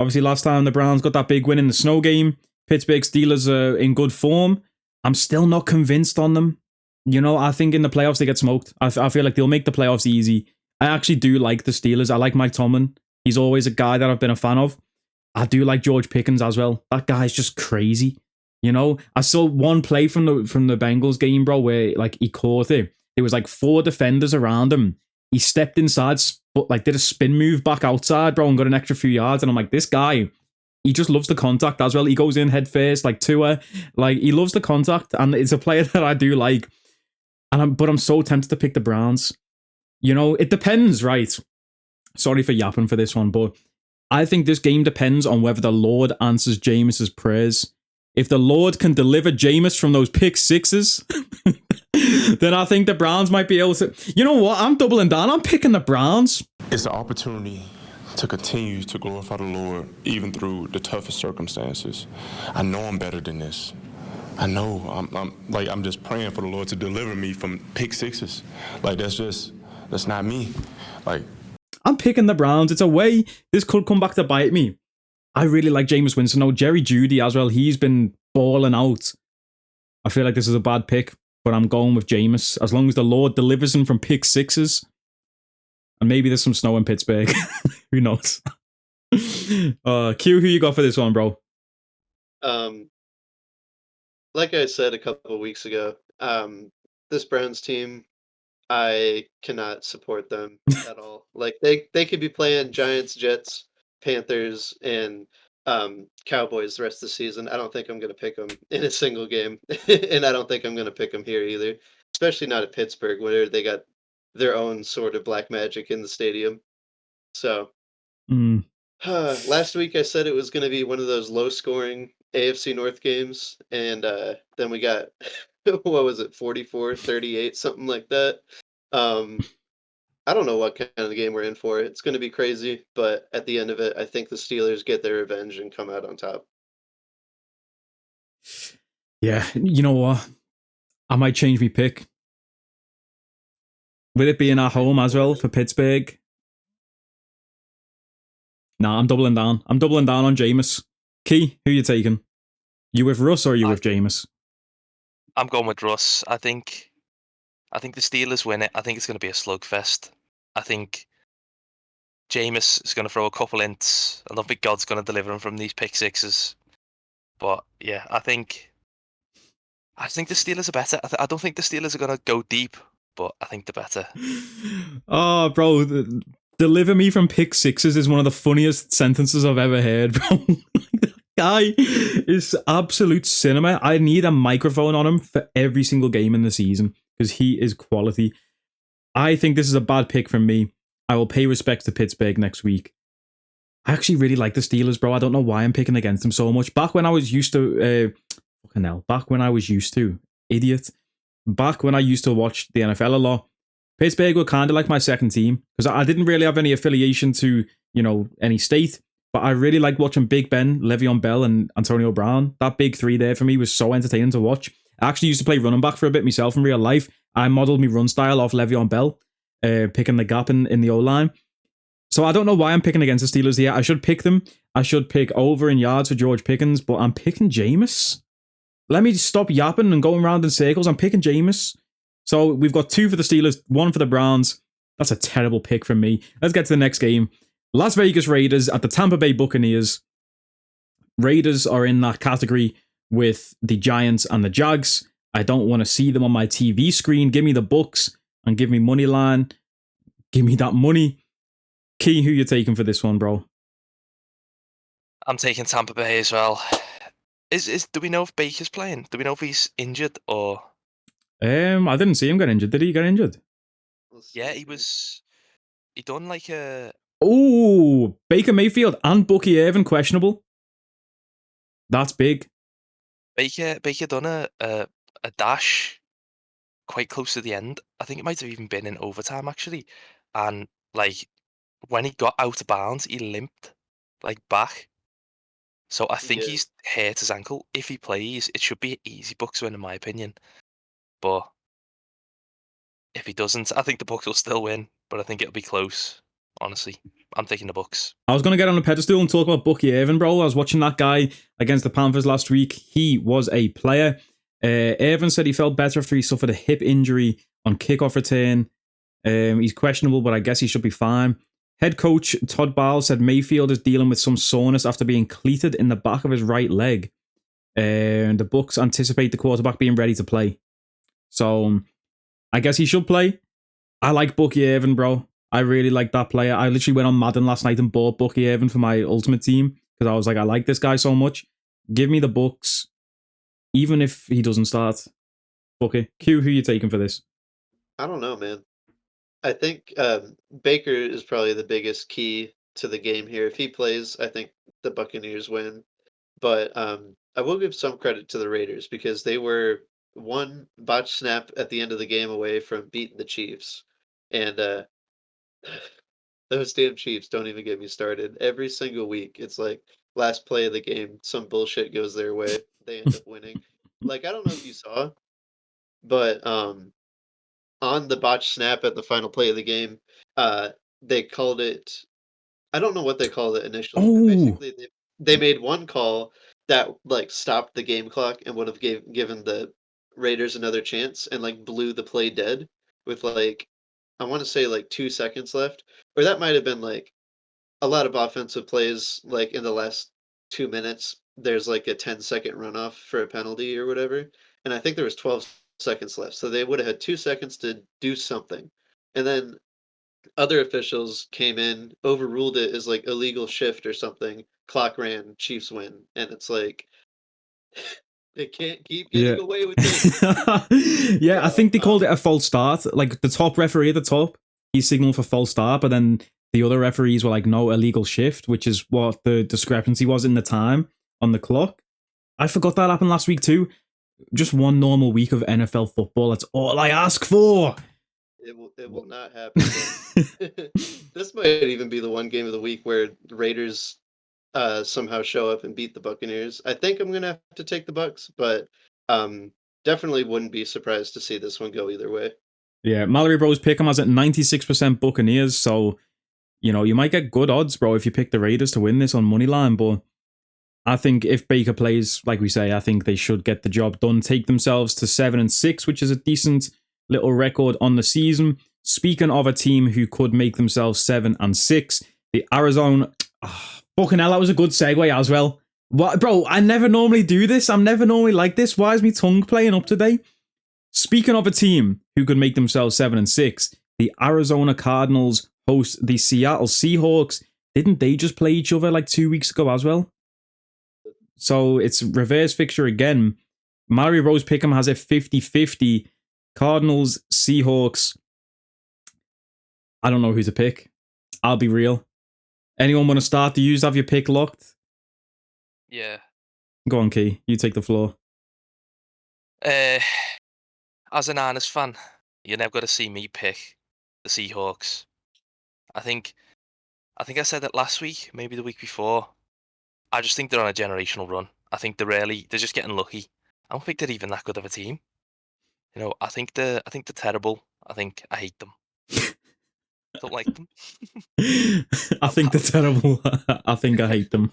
S1: Obviously, last time the Browns got that big win in the snow game. Pittsburgh Steelers are in good form. I'm still not convinced on them. You know, I think in the playoffs they get smoked. I feel like they'll make the playoffs easy. I actually do like the Steelers. I like Mike Tomlin. He's always a guy that I've been a fan of. I do like George Pickens as well. That guy's just crazy. You know, I saw one play from the Bengals game, bro, where like he caught it. There was like 4 defenders around him. He stepped inside, like did a spin move back outside, bro, and got an extra few yards. And I'm like, this guy, he just loves the contact as well. He goes in head first, like Tua. Like, he loves the contact, and it's a player that I do like. But I'm so tempted to pick the Browns. You know, it depends, right? Sorry for yapping for this one, but I think this game depends on whether the Lord answers Jameis's prayers. If the Lord can deliver Jameis from those pick sixes, then I think the Browns might be able to. You know what? I'm doubling down. I'm picking the Browns.
S6: It's an opportunity to continue to glorify the Lord even through the toughest circumstances. I know I'm better than this. I know I'm just praying for the Lord to deliver me from pick sixes. Like, that's not me. Like,
S1: I'm picking the Browns. It's a way this could come back to bite me. I really like Jameis Winston. No, Jerry Jeudy as well. He's been balling out. I feel like this is a bad pick, but I'm going with Jameis. As long as the Lord delivers him from pick sixes. And maybe there's some snow in Pittsburgh. Who knows? Q, who you got for this one, bro?
S3: Like I said a couple of weeks ago, this Browns team, I cannot support them at all. Like, they could be playing Giants, Jets, Panthers, and Cowboys the rest of the season. I don't think I'm going to pick them in a single game, and I don't think I'm going to pick them here either, especially not at Pittsburgh, where they got their own sort of black magic in the stadium. So, last week I said it was going to be one of those low-scoring AFC North games, and then we got, what was it, 44-38, something like that. I don't know what kind of game we're in for. It's going to be crazy, but at the end of it, I think the Steelers get their revenge and come out on top.
S1: Yeah, you know what? I might change my pick. With it being at home as well for Pittsburgh. Nah, I'm doubling down. I'm doubling down on Jameis. Key, who you taking? You with Russ or you with Jameis?
S2: I'm going with Russ. I think the Steelers win it. I think it's going to be a slugfest. I think Jameis is going to throw a couple ints. I don't think God's going to deliver him from these pick sixes. But yeah, I think the Steelers are better. I don't think the Steelers are going to go deep, but I think they're better.
S1: Oh, bro, deliver me from pick sixes is one of the funniest sentences I've ever heard, bro. That guy is absolute cinema. I need a microphone on him for every single game in the season because he is quality. I think this is a bad pick from me. I will pay respects to Pittsburgh next week. I actually really like the Steelers, bro. I don't know why I'm picking against them so much. Back when I was used to, back when I used to watch the NFL a lot, Pittsburgh were kind of like my second team because I didn't really have any affiliation to, any state, but I really liked watching Big Ben, Le'Veon Bell, and Antonio Brown. That big three there for me was so entertaining to watch. I actually used to play running back for a bit myself in real life. I modeled my run style off Le'Veon Bell, picking the gap in the O-line. So I don't know why I'm picking against the Steelers here. I should pick them. I should pick over in yards for George Pickens, but I'm picking Jameis. Let me stop yapping and going around in circles. I'm picking Jameis. So we've got 2 for the Steelers, 1 for the Browns. That's a terrible pick from me. Let's get to the next game. Las Vegas Raiders at the Tampa Bay Buccaneers. Raiders are in that category with the Giants and the Jags. I don't want to see them on my TV screen. Give me the Bucs and give me money line. Give me that money. Key, who you taking for this one, bro?
S2: I'm taking Tampa Bay as well. Do we know if Baker's playing? Do we know if he's injured or?
S1: I didn't see him get injured. Did he get injured?
S2: Yeah, he was. He done like a.
S1: Oh, Baker Mayfield and Bucky Irvin questionable. That's big.
S2: Baker done a dash quite close to the end. I think it might have even been in overtime actually, and like when he got out of bounds, he limped like back. So I think he's hurt his ankle. If he plays, it should be an easy Bucs win in my opinion. But if he doesn't, I think the Bucs will still win. But I think it'll be close, honestly. I'm taking the Bucs.
S1: I was going to get on a pedestal and talk about Bucky Irvin, bro. I was watching that guy against the Panthers last week. He was a player. Irvin said he felt better after he suffered a hip injury on kickoff return. He's questionable, but I guess he should be fine. Head coach Todd Bowles said Mayfield is dealing with some soreness after being cleated in the back of his right leg. And the Bucs anticipate the quarterback being ready to play. So I guess he should play. I like Bucky Irvin, bro. I really like that player. I literally went on Madden last night and bought Bucky Irvin for my ultimate team because I was like, I like this guy so much. Give me the Bucs, even if he doesn't start. Okay, Q, who are you taking for this?
S3: I don't know, man. I think Baker is probably the biggest key to the game here. If he plays, I think the Buccaneers win. But I will give some credit to the Raiders because they were one botch snap at the end of the game away from beating the Chiefs. And those damn Chiefs don't even get me started. Every single week, it's like last play of the game, some bullshit goes their way. They end up winning. Like, I don't know if you saw, but on the botch snap at the final play of the game, they called it. I don't know what they called it initially. But basically, they made one call that like stopped the game clock and would have given the Raiders another chance, and like blew the play dead with like I want to say like 2 seconds left, or that might have been like a lot of offensive plays. Like in the last 2 minutes, there's like a 10-second runoff for a penalty or whatever, and I think there was 12 seconds left, so they would have had 2 seconds to do something, and then other officials came in, overruled it as like illegal shift or something. Clock ran, Chiefs win, and it's like they can't keep getting away with this.
S1: Yeah, I think they called it a false start. Like the top referee at the top, he signaled for false start, but then the other referees were like, no, illegal shift, which is what the discrepancy was in the time on the clock. I forgot that happened last week too. Just one normal week of NFL football. That's all I ask for.
S3: It will not happen. This might even be the one game of the week where the Raiders somehow show up and beat the Buccaneers. I think I'm gonna have to take the Bucs, but definitely wouldn't be surprised to see this one go either way.
S1: Yeah, MalloryBros pick him as at 96% Buccaneers, so you know you might get good odds, bro, if you pick the Raiders to win this on moneyline. But I think if Baker plays, like we say, I think they should get the job done, take themselves to 7-6, which is a decent little record on the season. Speaking of a team who could make themselves 7-6, the Arizona. Fucking hell, that was a good segue as well. What, bro? I never normally do this. I'm never normally like this. Why is my tongue playing up today? Speaking of a team who could make themselves 7-6, the Arizona Cardinals host the Seattle Seahawks. Didn't they just play each other like 2 weeks ago as well? So it's reverse fixture again. MalloryBros Pick'em has a 50-50. Cardinals, Seahawks. I don't know who to pick. I'll be real. Anyone want to start? Do you have your pick locked?
S2: Yeah.
S1: Go on, Key. You take the floor.
S2: As a Niners fan, you're never going to see me pick the Seahawks. I think I said it last week, maybe the week before. I just think they're on a generational run. I think they're just getting lucky. I don't think they're even that good of a team. You know, I think they're terrible. I hate them. Don't like them.
S1: I think they're terrible. I think I hate them.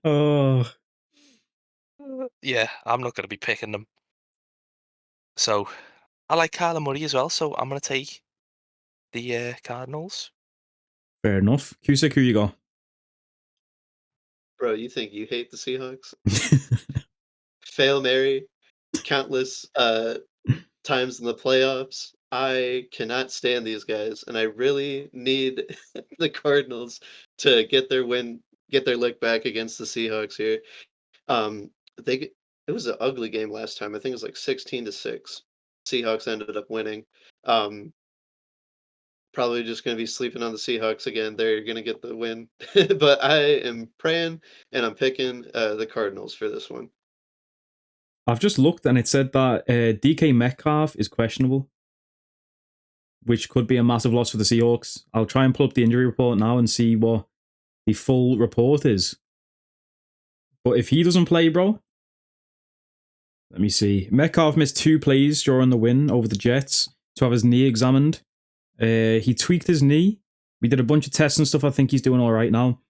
S1: Oh.
S2: Yeah, I'm not going to be picking them. So, I like Kyler Murray as well, so I'm going to take the Cardinals.
S1: Fair enough. Qusic, who you got?
S3: Bro, you think you hate the Seahawks? Fail Mary, countless times in the playoffs. I cannot stand these guys, and I really need the Cardinals to get their lick back against the Seahawks here. It was an ugly game last time. I think it was like 16-6. Seahawks ended up winning. Probably just going to be sleeping on the Seahawks again. They're going to get the win. But I am praying, and I'm picking the Cardinals for this one.
S1: I've just looked, and it said that DK Metcalf is questionable, which could be a massive loss for the Seahawks. I'll try and pull up the injury report now and see what the full report is. But if he doesn't play, bro, let me see. Metcalf missed 2 plays during the win over the Jets to have his knee examined. He tweaked his knee We did a bunch of tests and stuff. I think he's doing all right now.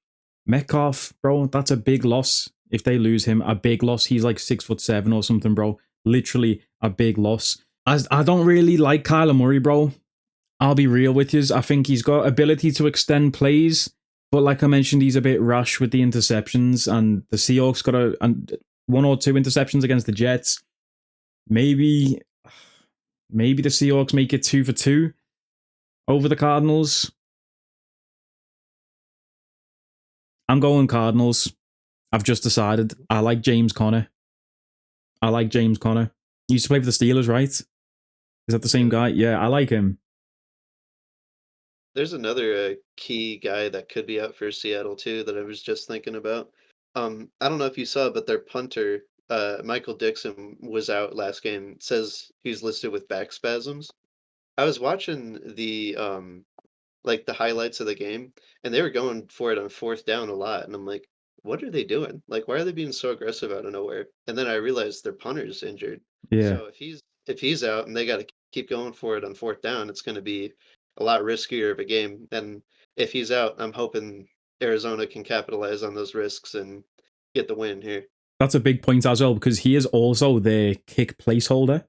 S1: Metcalf, bro, that's a big loss. If they lose him, a big loss. He's like 6'7" or something, bro. Literally a big loss. I don't really like Kyler Murray, bro. I'll be real with you. I think he's got ability to extend plays, but like I mentioned, he's a bit rash with the interceptions, and the Seahawks got one or two interceptions against the Jets. Maybe the Seahawks make it 2 for 2 over the Cardinals. I'm going Cardinals. I've just decided. I like James Conner. He used to play for the Steelers, right? Is that the same guy? Yeah, I like him.
S3: There's another key guy that could be out for Seattle too that I was just thinking about. I don't know if you saw, but their punter, Michael Dixon, was out last game. It says he's listed with back spasms. I was watching the like the highlights of the game, and they were going for it on fourth down a lot, and I'm like, what are they doing? Like, why are they being so aggressive out of nowhere? And then I realized their punter's injured.
S1: Yeah.
S3: So if he's out and they got to keep going for it on fourth down, it's going to be a lot riskier of a game. And if he's out, I'm hoping Arizona can capitalize on those risks and get the win here.
S1: That's a big point as well, because he is also their kick placeholder.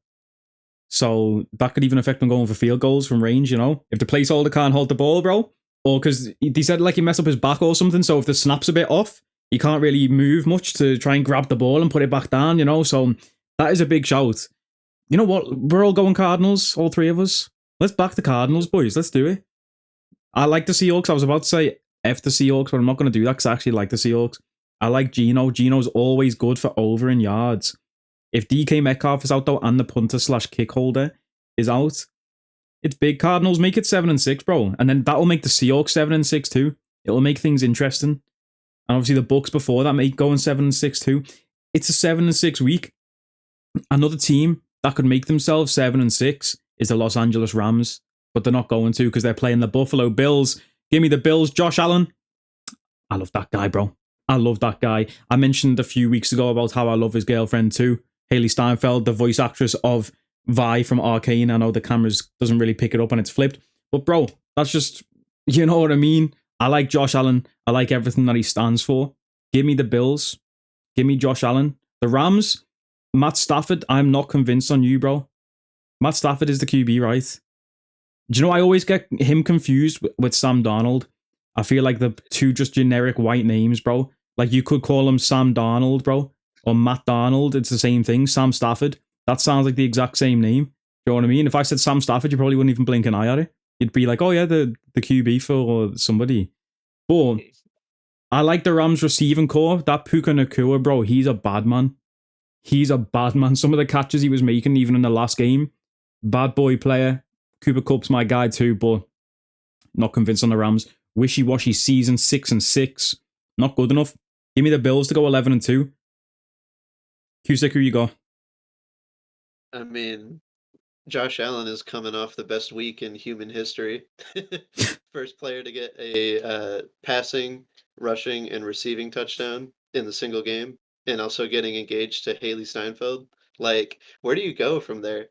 S1: So that could even affect them going for field goals from range, you know? If the placeholder can't hold the ball, bro. Or because he said like he messed up his back or something, so if the snap's a bit off, he can't really move much to try and grab the ball and put it back down, you know? So that is a big shout. You know what? We're all going Cardinals, all three of us. Let's back the Cardinals, boys. Let's do it. I like the Seahawks. I was about to say F the Seahawks, but I'm not going to do that because I actually like the Seahawks. I like Geno. Geno's always good for over in yards. If DK Metcalf is out though and the punter / kick holder is out, it's big. Cardinals make it 7-6, bro. And then that'll make the Seahawks 7-6 too. It'll make things interesting. And obviously the Bucks before that make going 7-6 too. It's a 7-6 week. Another team that could make themselves 7-6 is the Los Angeles Rams, but they're not going to because they're playing the Buffalo Bills. Give me the Bills. Josh Allen. I love that guy, bro. I love that guy. I mentioned a few weeks ago about how I love his girlfriend too. Haley Steinfeld, the voice actress of Vi from Arcane. I know the cameras doesn't really pick it up and it's flipped. But bro, that's just, you know what I mean? I like Josh Allen. I like everything that he stands for. Give me the Bills. Give me Josh Allen. The Rams, Matt Stafford, I'm not convinced on you, bro. Matt Stafford is the QB, right? Do you know, I always get him confused with Sam Darnold. I feel like the two just generic white names, bro. Like you could call him Sam Darnold, bro. Or Matt Darnold, it's the same thing. Sam Stafford, that sounds like the exact same name. Do you know what I mean? If I said Sam Stafford, you probably wouldn't even blink an eye at it. You'd be like, oh yeah, the QB for somebody. But I like the Rams receiving core. That Puka Nacua, bro, he's a bad man. He's a bad man. Some of the catches he was making, even in the last game, bad boy player. Cooper Kupp's my guy too, but not convinced on the Rams. Wishy-washy season, 6-6. Not good enough. Give me the Bills to go 11-2. Qusic, who you got?
S3: I mean, Josh Allen is coming off the best week in human history. First player to get a passing, rushing, and receiving touchdown in the single game, and also getting engaged to Haley Steinfeld. Like, where do you go from there?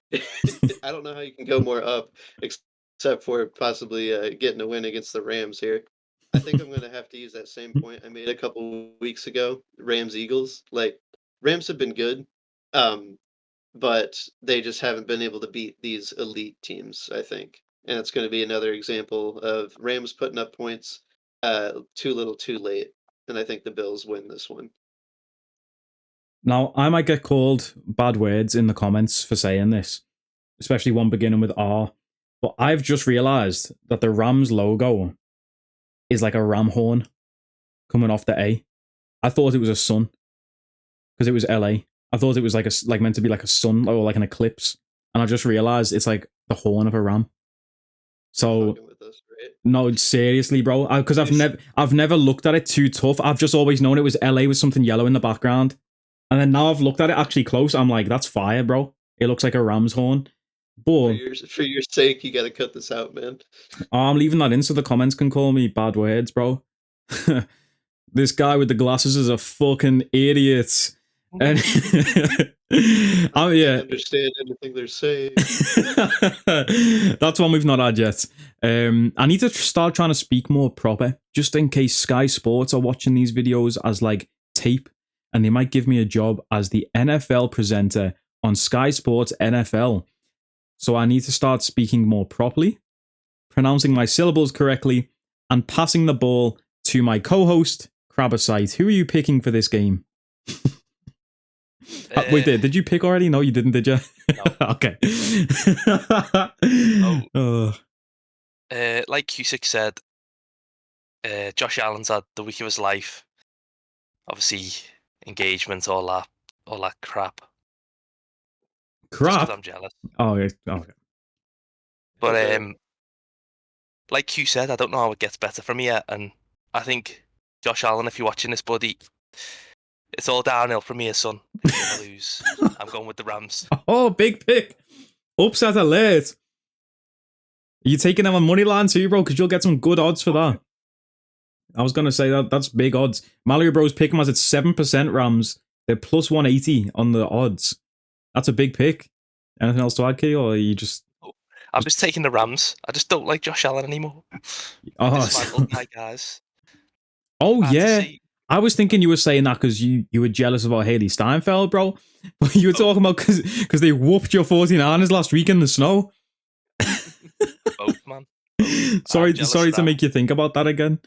S3: I don't know how you can go more up, except for possibly getting a win against the Rams here. I think I'm going to have to use that same point I made a couple weeks ago. Rams Eagles. Like, Rams have been good, but they just haven't been able to beat these elite teams, I think. And it's going to be another example of Rams putting up points too little, too late. And I think the Bills win this one.
S1: Now, I might get called bad words in the comments for saying this, especially one beginning with R. But I've just realized that the Rams logo is like a ram horn coming off the A. I thought it was a sun because it was LA. I thought it was like meant to be like a sun or like an eclipse, and I just realized it's like the horn of a ram. So
S3: With us, right?
S1: no, seriously, bro, because I've never looked at it too tough. I've just always known it was LA with something yellow in the background, and then now I've looked at it actually close. I'm like, that's fire, bro. It looks like a ram's horn. But
S3: For your sake, you got to cut this out, man.
S1: I'm leaving that in so the comments can call me bad words, bro. This guy with the glasses is a fucking idiot. And
S3: I
S1: yeah,
S3: understand anything they're saying.
S1: that's one we've not had yet. I need to start trying to speak more proper, just in case Sky Sports are watching these videos as like tape, and they might give me a job as the NFL presenter on Sky Sports NFL. So I need to start speaking more properly, pronouncing my syllables correctly, and passing the ball to my co-host, Crabasite. Who are you picking for this game? Wait, did you pick already? No, you didn't, did you?
S2: No.
S1: Okay.
S2: Like Qusic said, Josh Allen's had the week of his life. Obviously, engagement, all that crap. Just 'cause
S1: Crap.
S2: I'm jealous.
S1: Oh, yeah. Okay.
S2: But
S3: Okay.
S2: like you said, I don't know how it gets better from here, and I think Josh Allen, if you're watching this, buddy, it's all downhill from here, son. If you're gonna lose, I'm going with the Rams.
S1: Oh, big pick. Upset alert. Are you taking them on money line too, bro? Because you'll get some good odds for that. I was gonna say that's big odds. MalloryBros pick them as it's 7% Rams. They're plus 180 on the odds. That's a big pick. Anything else to add, Key, or are you just?
S2: I'm just taking the Rams. I just don't like Josh Allen anymore.
S1: Oh,
S2: Dismantled my guys.
S1: oh
S2: I had to
S1: yeah.
S2: see-
S1: I was thinking you were saying that because you were jealous about Haley Steinfeld, bro. But you were talking about because they whooped your 49ers last week in the snow.
S2: both, man.
S1: sorry
S2: jealous
S1: to
S2: of that.
S1: make you think about that again.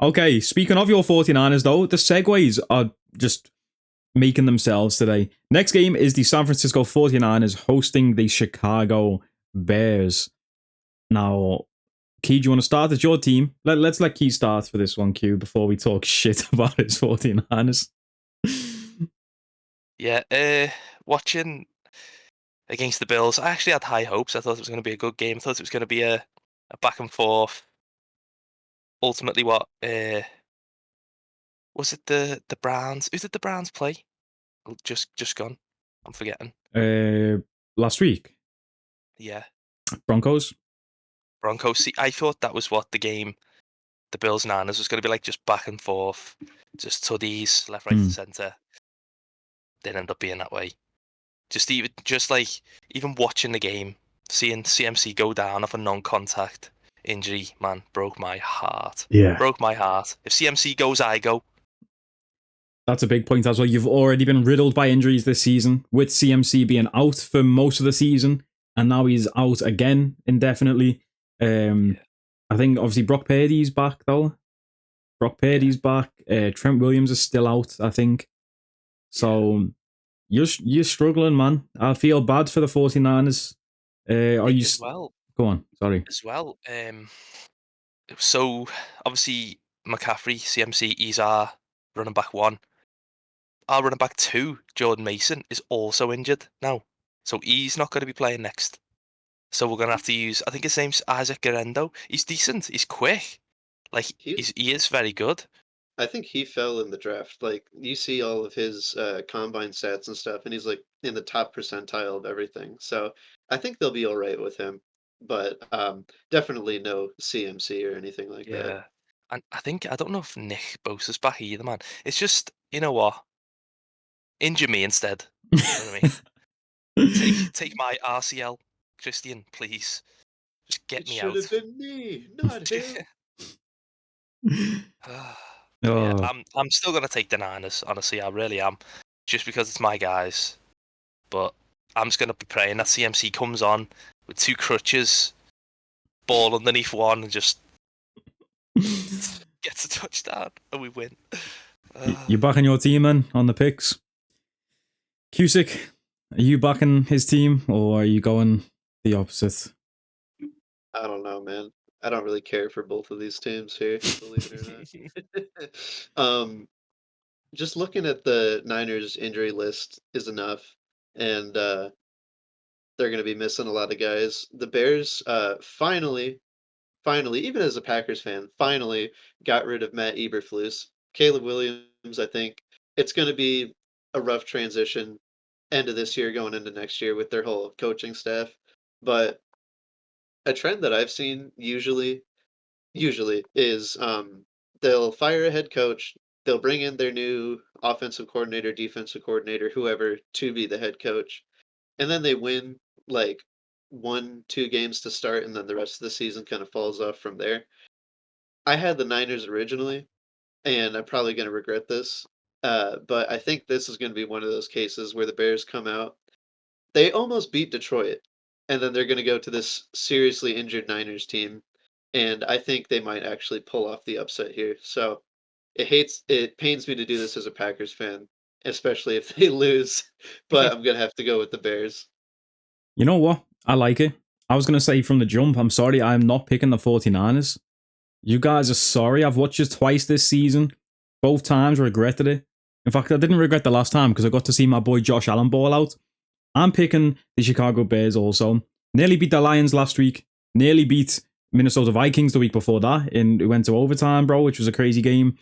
S1: Okay, speaking of your 49ers though, the segues are just making themselves today. Next game is the San Francisco 49ers hosting the Chicago Bears. Now, Key, do you want to start? It's your team. Let's let Key start for this one, Q, before we talk shit about his 49ers.
S2: Yeah, watching against the Bills, I actually had high hopes. I thought it was going to be a good game. I thought it was going to be a back and forth. Ultimately, what was it? The Browns? Who did the Browns play? Just gone. I'm forgetting.
S1: Last week,
S2: Yeah,
S1: Broncos.
S2: Broncos. See, I thought that was what the game, the Bills Niners, was going to be like, just back and forth, just tuddies, left, right, and centre. Didn't end up being that way. Even watching the game, seeing CMC go down off a non-contact injury, man, broke my heart.
S1: Yeah.
S2: Broke my heart. If CMC goes, I go.
S1: That's a big point as well. You've already been riddled by injuries this season, with CMC being out for most of the season, and now he's out again indefinitely. I think obviously Brock Purdy's back though. Brock Purdy's back. Trent Williams is still out, I think. So you're struggling, man. I feel bad for the 49ers. Are you
S2: as well?
S1: Go on. Sorry.
S2: As well. So obviously McCaffrey, CMC, he's our running back one. Our running back two, Jordan Mason, is also injured now, so he's not going to be playing next. So we're going to have to use, I think his name's Isaac Garendo. He's decent. He's quick. Like he is very good.
S3: I think he fell in the draft. Like you see all of his combine stats and stuff, and he's like in the top percentile of everything. So I think they'll be all right with him, but definitely no CMC or anything like that.
S2: Yeah, and I don't know if Nick Bosa's back either, man. It's just, you know what? Injure me instead. You know what I mean? Take my RCL, Christian, please. Just get me out.
S3: It should have been me, not him.
S2: Yeah, I'm still gonna take the Niners. Honestly, I really am, just because it's my guys. But I'm just gonna be praying that CMC comes on with two crutches, ball underneath one, and just gets a touchdown, and we win.
S1: You backing your team then on the picks? Qusic, are you backing his team or are you going the opposite?
S3: I don't know, man. I don't really care for both of these teams here, believe it or not. Just looking at the Niners injury list is enough, and they're going to be missing a lot of guys. The Bears finally, even as a Packers fan, finally got rid of Matt Eberflus. Caleb Williams, I think it's going to be a rough transition end of this year going into next year with their whole coaching staff. But a trend that I've seen usually is they'll fire a head coach, they'll bring in their new offensive coordinator, defensive coordinator, whoever, to be the head coach. And then they win like 1-2 games to start, and then the rest of the season kind of falls off from there. I had the Niners originally, and I'm probably going to regret this. But I think this is going to be one of those cases where the Bears come out. They almost beat Detroit, and then they're going to go to this seriously injured Niners team, and I think they might actually pull off the upset here. So it pains me to do this as a Packers fan, especially if they lose, but I'm going to have to go with the Bears.
S1: You know what? I like it. I was going to say from the jump, I'm sorry, I'm not picking the 49ers. You guys are sorry. I've watched it twice this season. Both times regretted it. In fact, I didn't regret the last time because I got to see my boy Josh Allen ball out. I'm picking the Chicago Bears also. Nearly beat the Lions last week. Nearly beat Minnesota Vikings the week before that. It went to overtime, bro, which was a crazy game.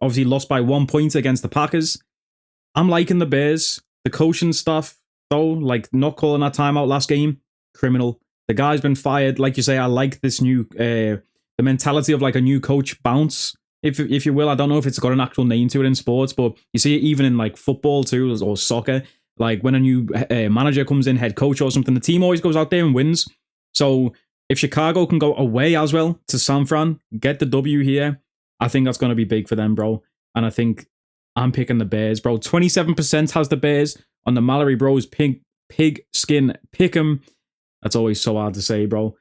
S1: Obviously lost by 1 point against the Packers. I'm liking the Bears. The coaching stuff, though, like not calling that timeout last game, criminal. The guy's been fired. Like you say, I like this new, the mentality of like a new coach bounce, if you will. I don't know if it's got an actual name to it in sports, but you see it even in like football too, or soccer. Like when a new manager comes in, head coach or something, the team always goes out there and wins. So if Chicago can go away as well to San Fran, get the W here, I think that's going to be big for them, bro. And I think I'm picking the Bears, bro. 27% has the Bears on the MalloryBros Pigskin Pick'em. That's always so hard to say, bro.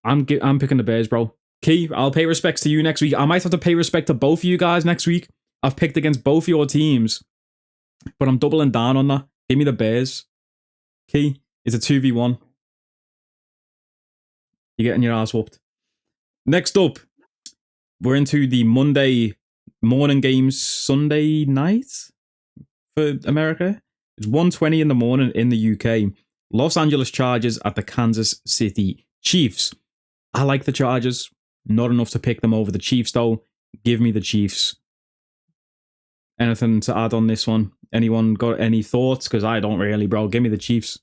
S1: I'm picking the Bears, bro. Key, I'll pay respects to you next week. I might have to pay respect to both of you guys next week. I've picked against both your teams, but I'm doubling down on that. Give me the Bears. Key, it's a 2v1. You're getting your ass whooped. Next up, we're into the Monday morning games, Sunday night for America. It's 1:20 in the morning in the UK. Los Angeles Chargers at the Kansas City Chiefs. I like the Chargers. Not enough to pick them over the Chiefs, though. Give me the Chiefs. Anything to add on this one? Anyone got any thoughts? Because I don't really, bro. Give me the Chiefs.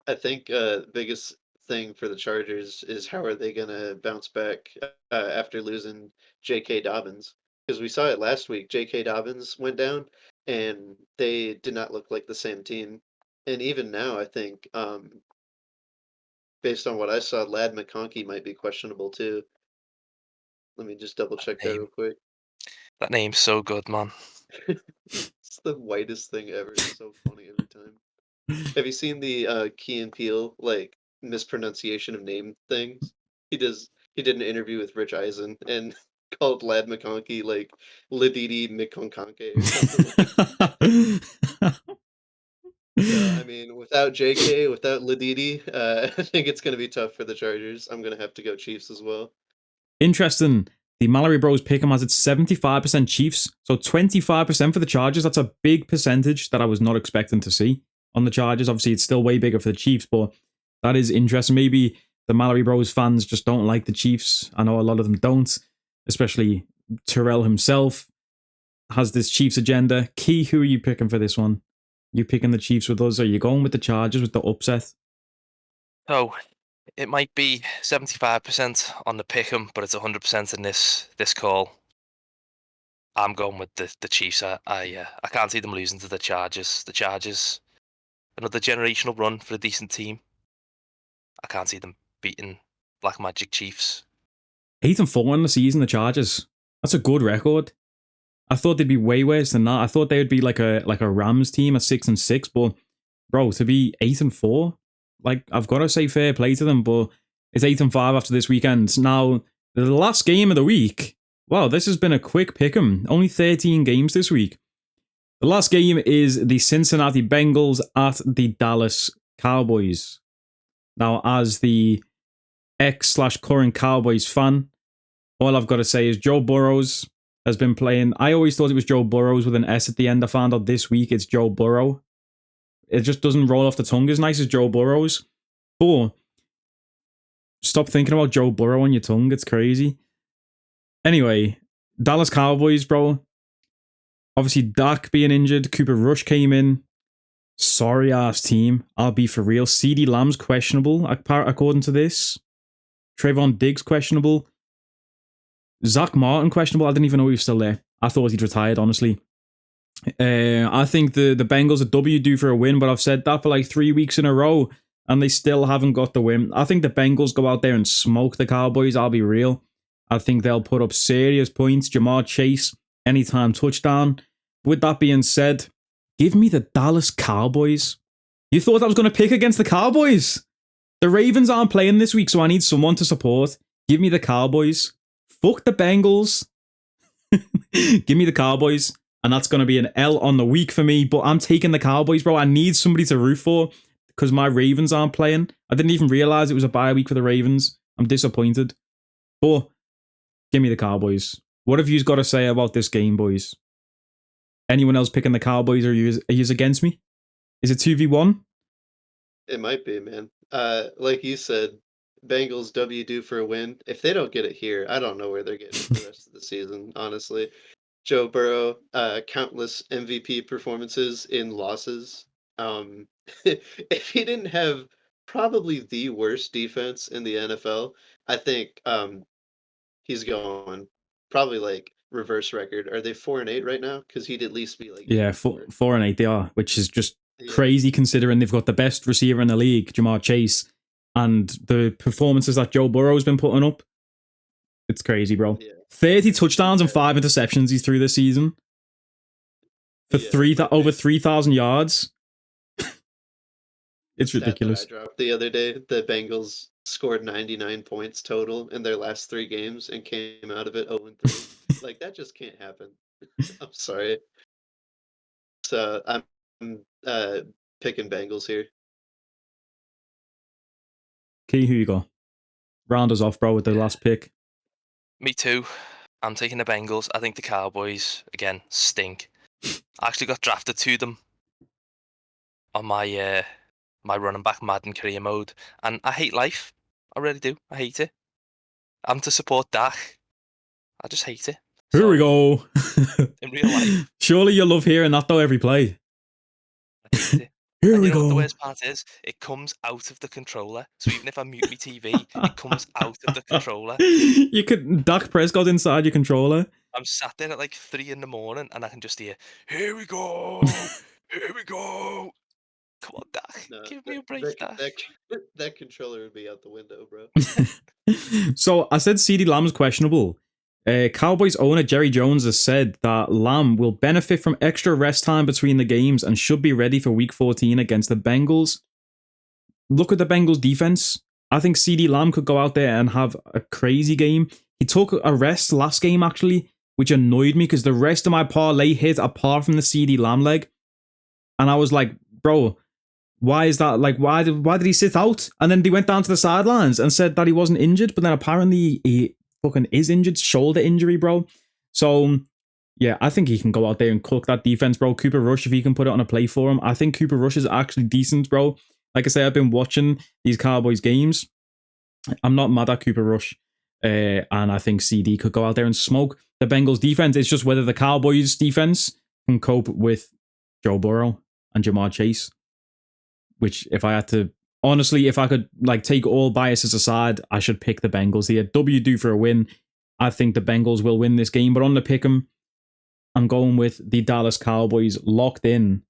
S3: I think the biggest thing for the Chargers is how are they going to bounce back after losing J.K. Dobbins? Because we saw it last week. J.K. Dobbins went down, and they did not look like the same team. And even now, I think, based on what I saw, Ladd McConkey might be questionable too. Let me just double check that real quick.
S2: That name's so good, man.
S3: It's the whitest thing ever. It's so funny every time. Have you seen the Key and Peele like mispronunciation of name things? He did an interview with Rich Eisen and called Ladd McConkey like Ladidi McConconke or something. So, I mean, without JK, without Ladidi, I think it's going to be tough for the Chargers. I'm going to have to go Chiefs as well.
S1: Interesting. The MalloryBros Pick'em has it 75% Chiefs, so 25% for the Chargers. That's a big percentage that I was not expecting to see on the Chargers. Obviously, it's still way bigger for the Chiefs, but that is interesting. Maybe the MalloryBros fans just don't like the Chiefs. I know a lot of them don't, especially Terrell himself has this Chiefs agenda. Key, who are you picking for this one? You picking the Chiefs with us? Or are you going with the Chargers with the upset?
S2: So it might be 75% on the pick'em, but it's 100% in this call. I'm going with the Chiefs. I can't see them losing to the Chargers. The Chargers, another generational run for a decent team. I can't see them beating Black Magic Chiefs.
S1: 8-4 in the season, the Chargers. That's a good record. I thought they'd be way worse than that. I thought they would be like a Rams team at 6-6, but bro, to be 8-4, like I've got to say fair play to them. But it's 8-5 after this weekend. Now the last game of the week. Wow, this has been a quick pick'em. Only 13 games this week. The last game is the Cincinnati Bengals at the Dallas Cowboys. Now, as the ex/current Cowboys fan, all I've got to say is Joe Burrows has been playing. I always thought it was Joe Burrows with an S at the end. I found out this week it's Joe Burrow. It just doesn't roll off the tongue as nice as Joe Burrows. But stop thinking about Joe Burrow on your tongue. It's crazy. Anyway, Dallas Cowboys, bro. Obviously, Dak being injured. Cooper Rush came in. Sorry ass team. I'll be for real. CeeDee Lamb's questionable, according to this. Trayvon Diggs questionable. Zach Martin, questionable. I didn't even know he was still there. I thought he'd retired, honestly. I think the Bengals are W due for a win, but I've said that for like 3 weeks in a row, and they still haven't got the win. I think the Bengals go out there and smoke the Cowboys, I'll be real. I think they'll put up serious points. Jamar Chase, anytime touchdown. With that being said, give me the Dallas Cowboys. You thought I was going to pick against the Cowboys? The Ravens aren't playing this week, so I need someone to support. Give me the Cowboys. Fuck the Bengals. Give me the Cowboys. And that's going to be an L on the week for me. But I'm taking the Cowboys, bro. I need somebody to root for because my Ravens aren't playing. I didn't even realize it was a bye week for the Ravens. I'm disappointed. But give me the Cowboys. What have you got to say about this game, boys? Anyone else picking the Cowboys, or are you against me? Is it 2v1?
S3: It might be, man. Like you said, Bengals W due for a win. If they don't get it here, I don't know where they're getting it the rest of the season, honestly. Joe Burrow, countless MVP performances in losses. If he didn't have probably the worst defense in the NFL, I think he's going probably like reverse record. Are they 4-8 right now? Because he'd at least be like
S1: 4-8 they are, which is just
S3: Yeah.
S1: crazy considering they've got the best receiver in the league, Jamar Chase, and the performances that Joe Burrow's been putting up. It's crazy, bro.
S3: Yeah.
S1: 30 touchdowns and 5 interceptions he's through this season for over 3,000 yards. It's
S3: Stat that
S1: ridiculous.
S3: I dropped the other day. The Bengals scored 99 points total in their last 3 games and came out of it 0-3. Like, that just can't happen. I'm sorry. So I'm picking Bengals here.
S1: Key, who you got? Round us off, bro, with the last pick.
S2: Me too. I'm taking the Bengals. I think the Cowboys, again, stink. I actually got drafted to them on my my running back Madden career mode, and I hate life. I really do. I hate it. I'm to support Dak. I just hate it.
S1: Here we go.
S2: In real life.
S1: Surely you'll love hearing that, though, every play.
S2: I hate it.
S1: Here
S2: And
S1: we
S2: you know what the
S1: go.
S2: worst part is? It comes out of the controller. So even if I mute my TV, it comes out of the controller.
S1: You could Dak Prescott inside your controller.
S2: I'm sat there at like 3 a.m. and I can just hear, "Here we go, here we go." Come on, Dak,
S3: No,
S2: give me a break, Dak.
S3: that controller would be out the window, bro.
S1: So I said CeeDee Lamb's questionable. Cowboys owner Jerry Jones has said that Lamb will benefit from extra rest time between the games and should be ready for Week 14 against the Bengals. Look at the Bengals defense. I think CeeDee Lamb could go out there and have a crazy game. He took a rest last game, actually, which annoyed me because the rest of my parlay hit apart from the CeeDee Lamb leg. And I was like, bro, why is that? Like, why did he sit out? And then they went down to the sidelines and said that he wasn't injured, but then apparently he fucking is injured, shoulder injury, bro. So, yeah, I think he can go out there and cook that defense, bro. Cooper Rush, if he can put it on a play for him. I think Cooper Rush is actually decent, bro. Like I say, I've been watching these Cowboys games. I'm not mad at Cooper Rush. And I think CD could go out there and smoke the Bengals defense. It's just whether the Cowboys defense can cope with Joe Burrow and Jamar Chase. Which, if I had to, honestly, if I could like take all biases aside, I should pick the Bengals here. W due for a win. I think the Bengals will win this game, but on the pick 'em, I'm going with the Dallas Cowboys locked in.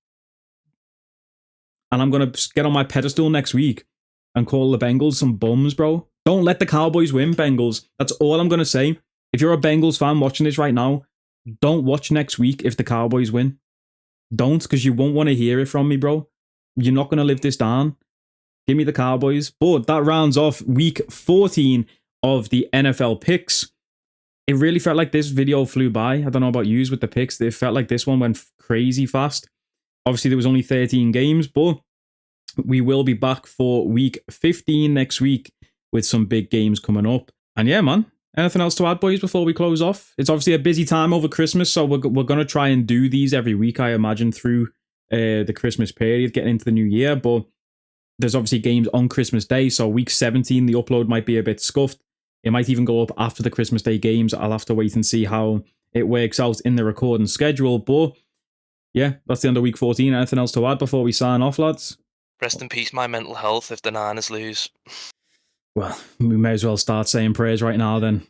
S1: And I'm going to get on my pedestal next week and call the Bengals some bums, bro. Don't let the Cowboys win, Bengals. That's all I'm going to say. If you're a Bengals fan watching this right now, don't watch next week if the Cowboys win. Don't, because you won't want to hear it from me, bro. You're not going to live this down. Give me the Cowboys. But that rounds off week 14 of the NFL picks. It really felt like this video flew by. I don't know about yous with the picks. It felt like this one went crazy fast. Obviously, there was only 13 games, but we will be back for week 15 next week with some big games coming up. And yeah, man, anything else to add, boys, before we close off? It's obviously a busy time over Christmas, so we're going to try and do these every week, I imagine, through the Christmas period, getting into the new year. But there's obviously games on Christmas Day, so week 17, the upload might be a bit scuffed. It might even go up after the Christmas Day games. I'll have to wait and see how it works out in the recording schedule. But yeah, that's the end of week 14. Anything else to add before we sign off, lads?
S2: Rest in peace, my mental health, if the Niners lose.
S1: Well, we may as well start saying prayers right now then.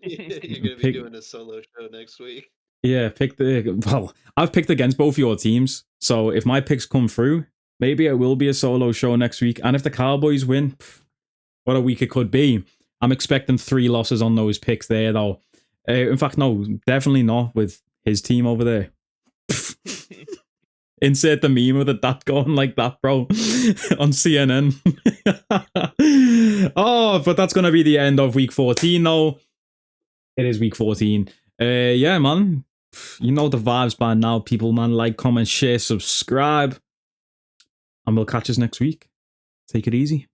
S3: You're gonna be
S1: Pick-
S3: doing a solo show next week.
S1: Yeah, I've picked against both your teams. So if my picks come through, maybe it will be a solo show next week. And if the Cowboys win, what a week it could be. I'm expecting 3 losses on those picks there, though. In fact, no, definitely not with his team over there. Insert the meme of the dad going like that, bro, on CNN. Oh, but that's going to be the end of week 14, though. It is week 14. Yeah, man. You know the vibes by now, people, man. Like, comment, share, subscribe. And we'll catch us next week. Take it easy.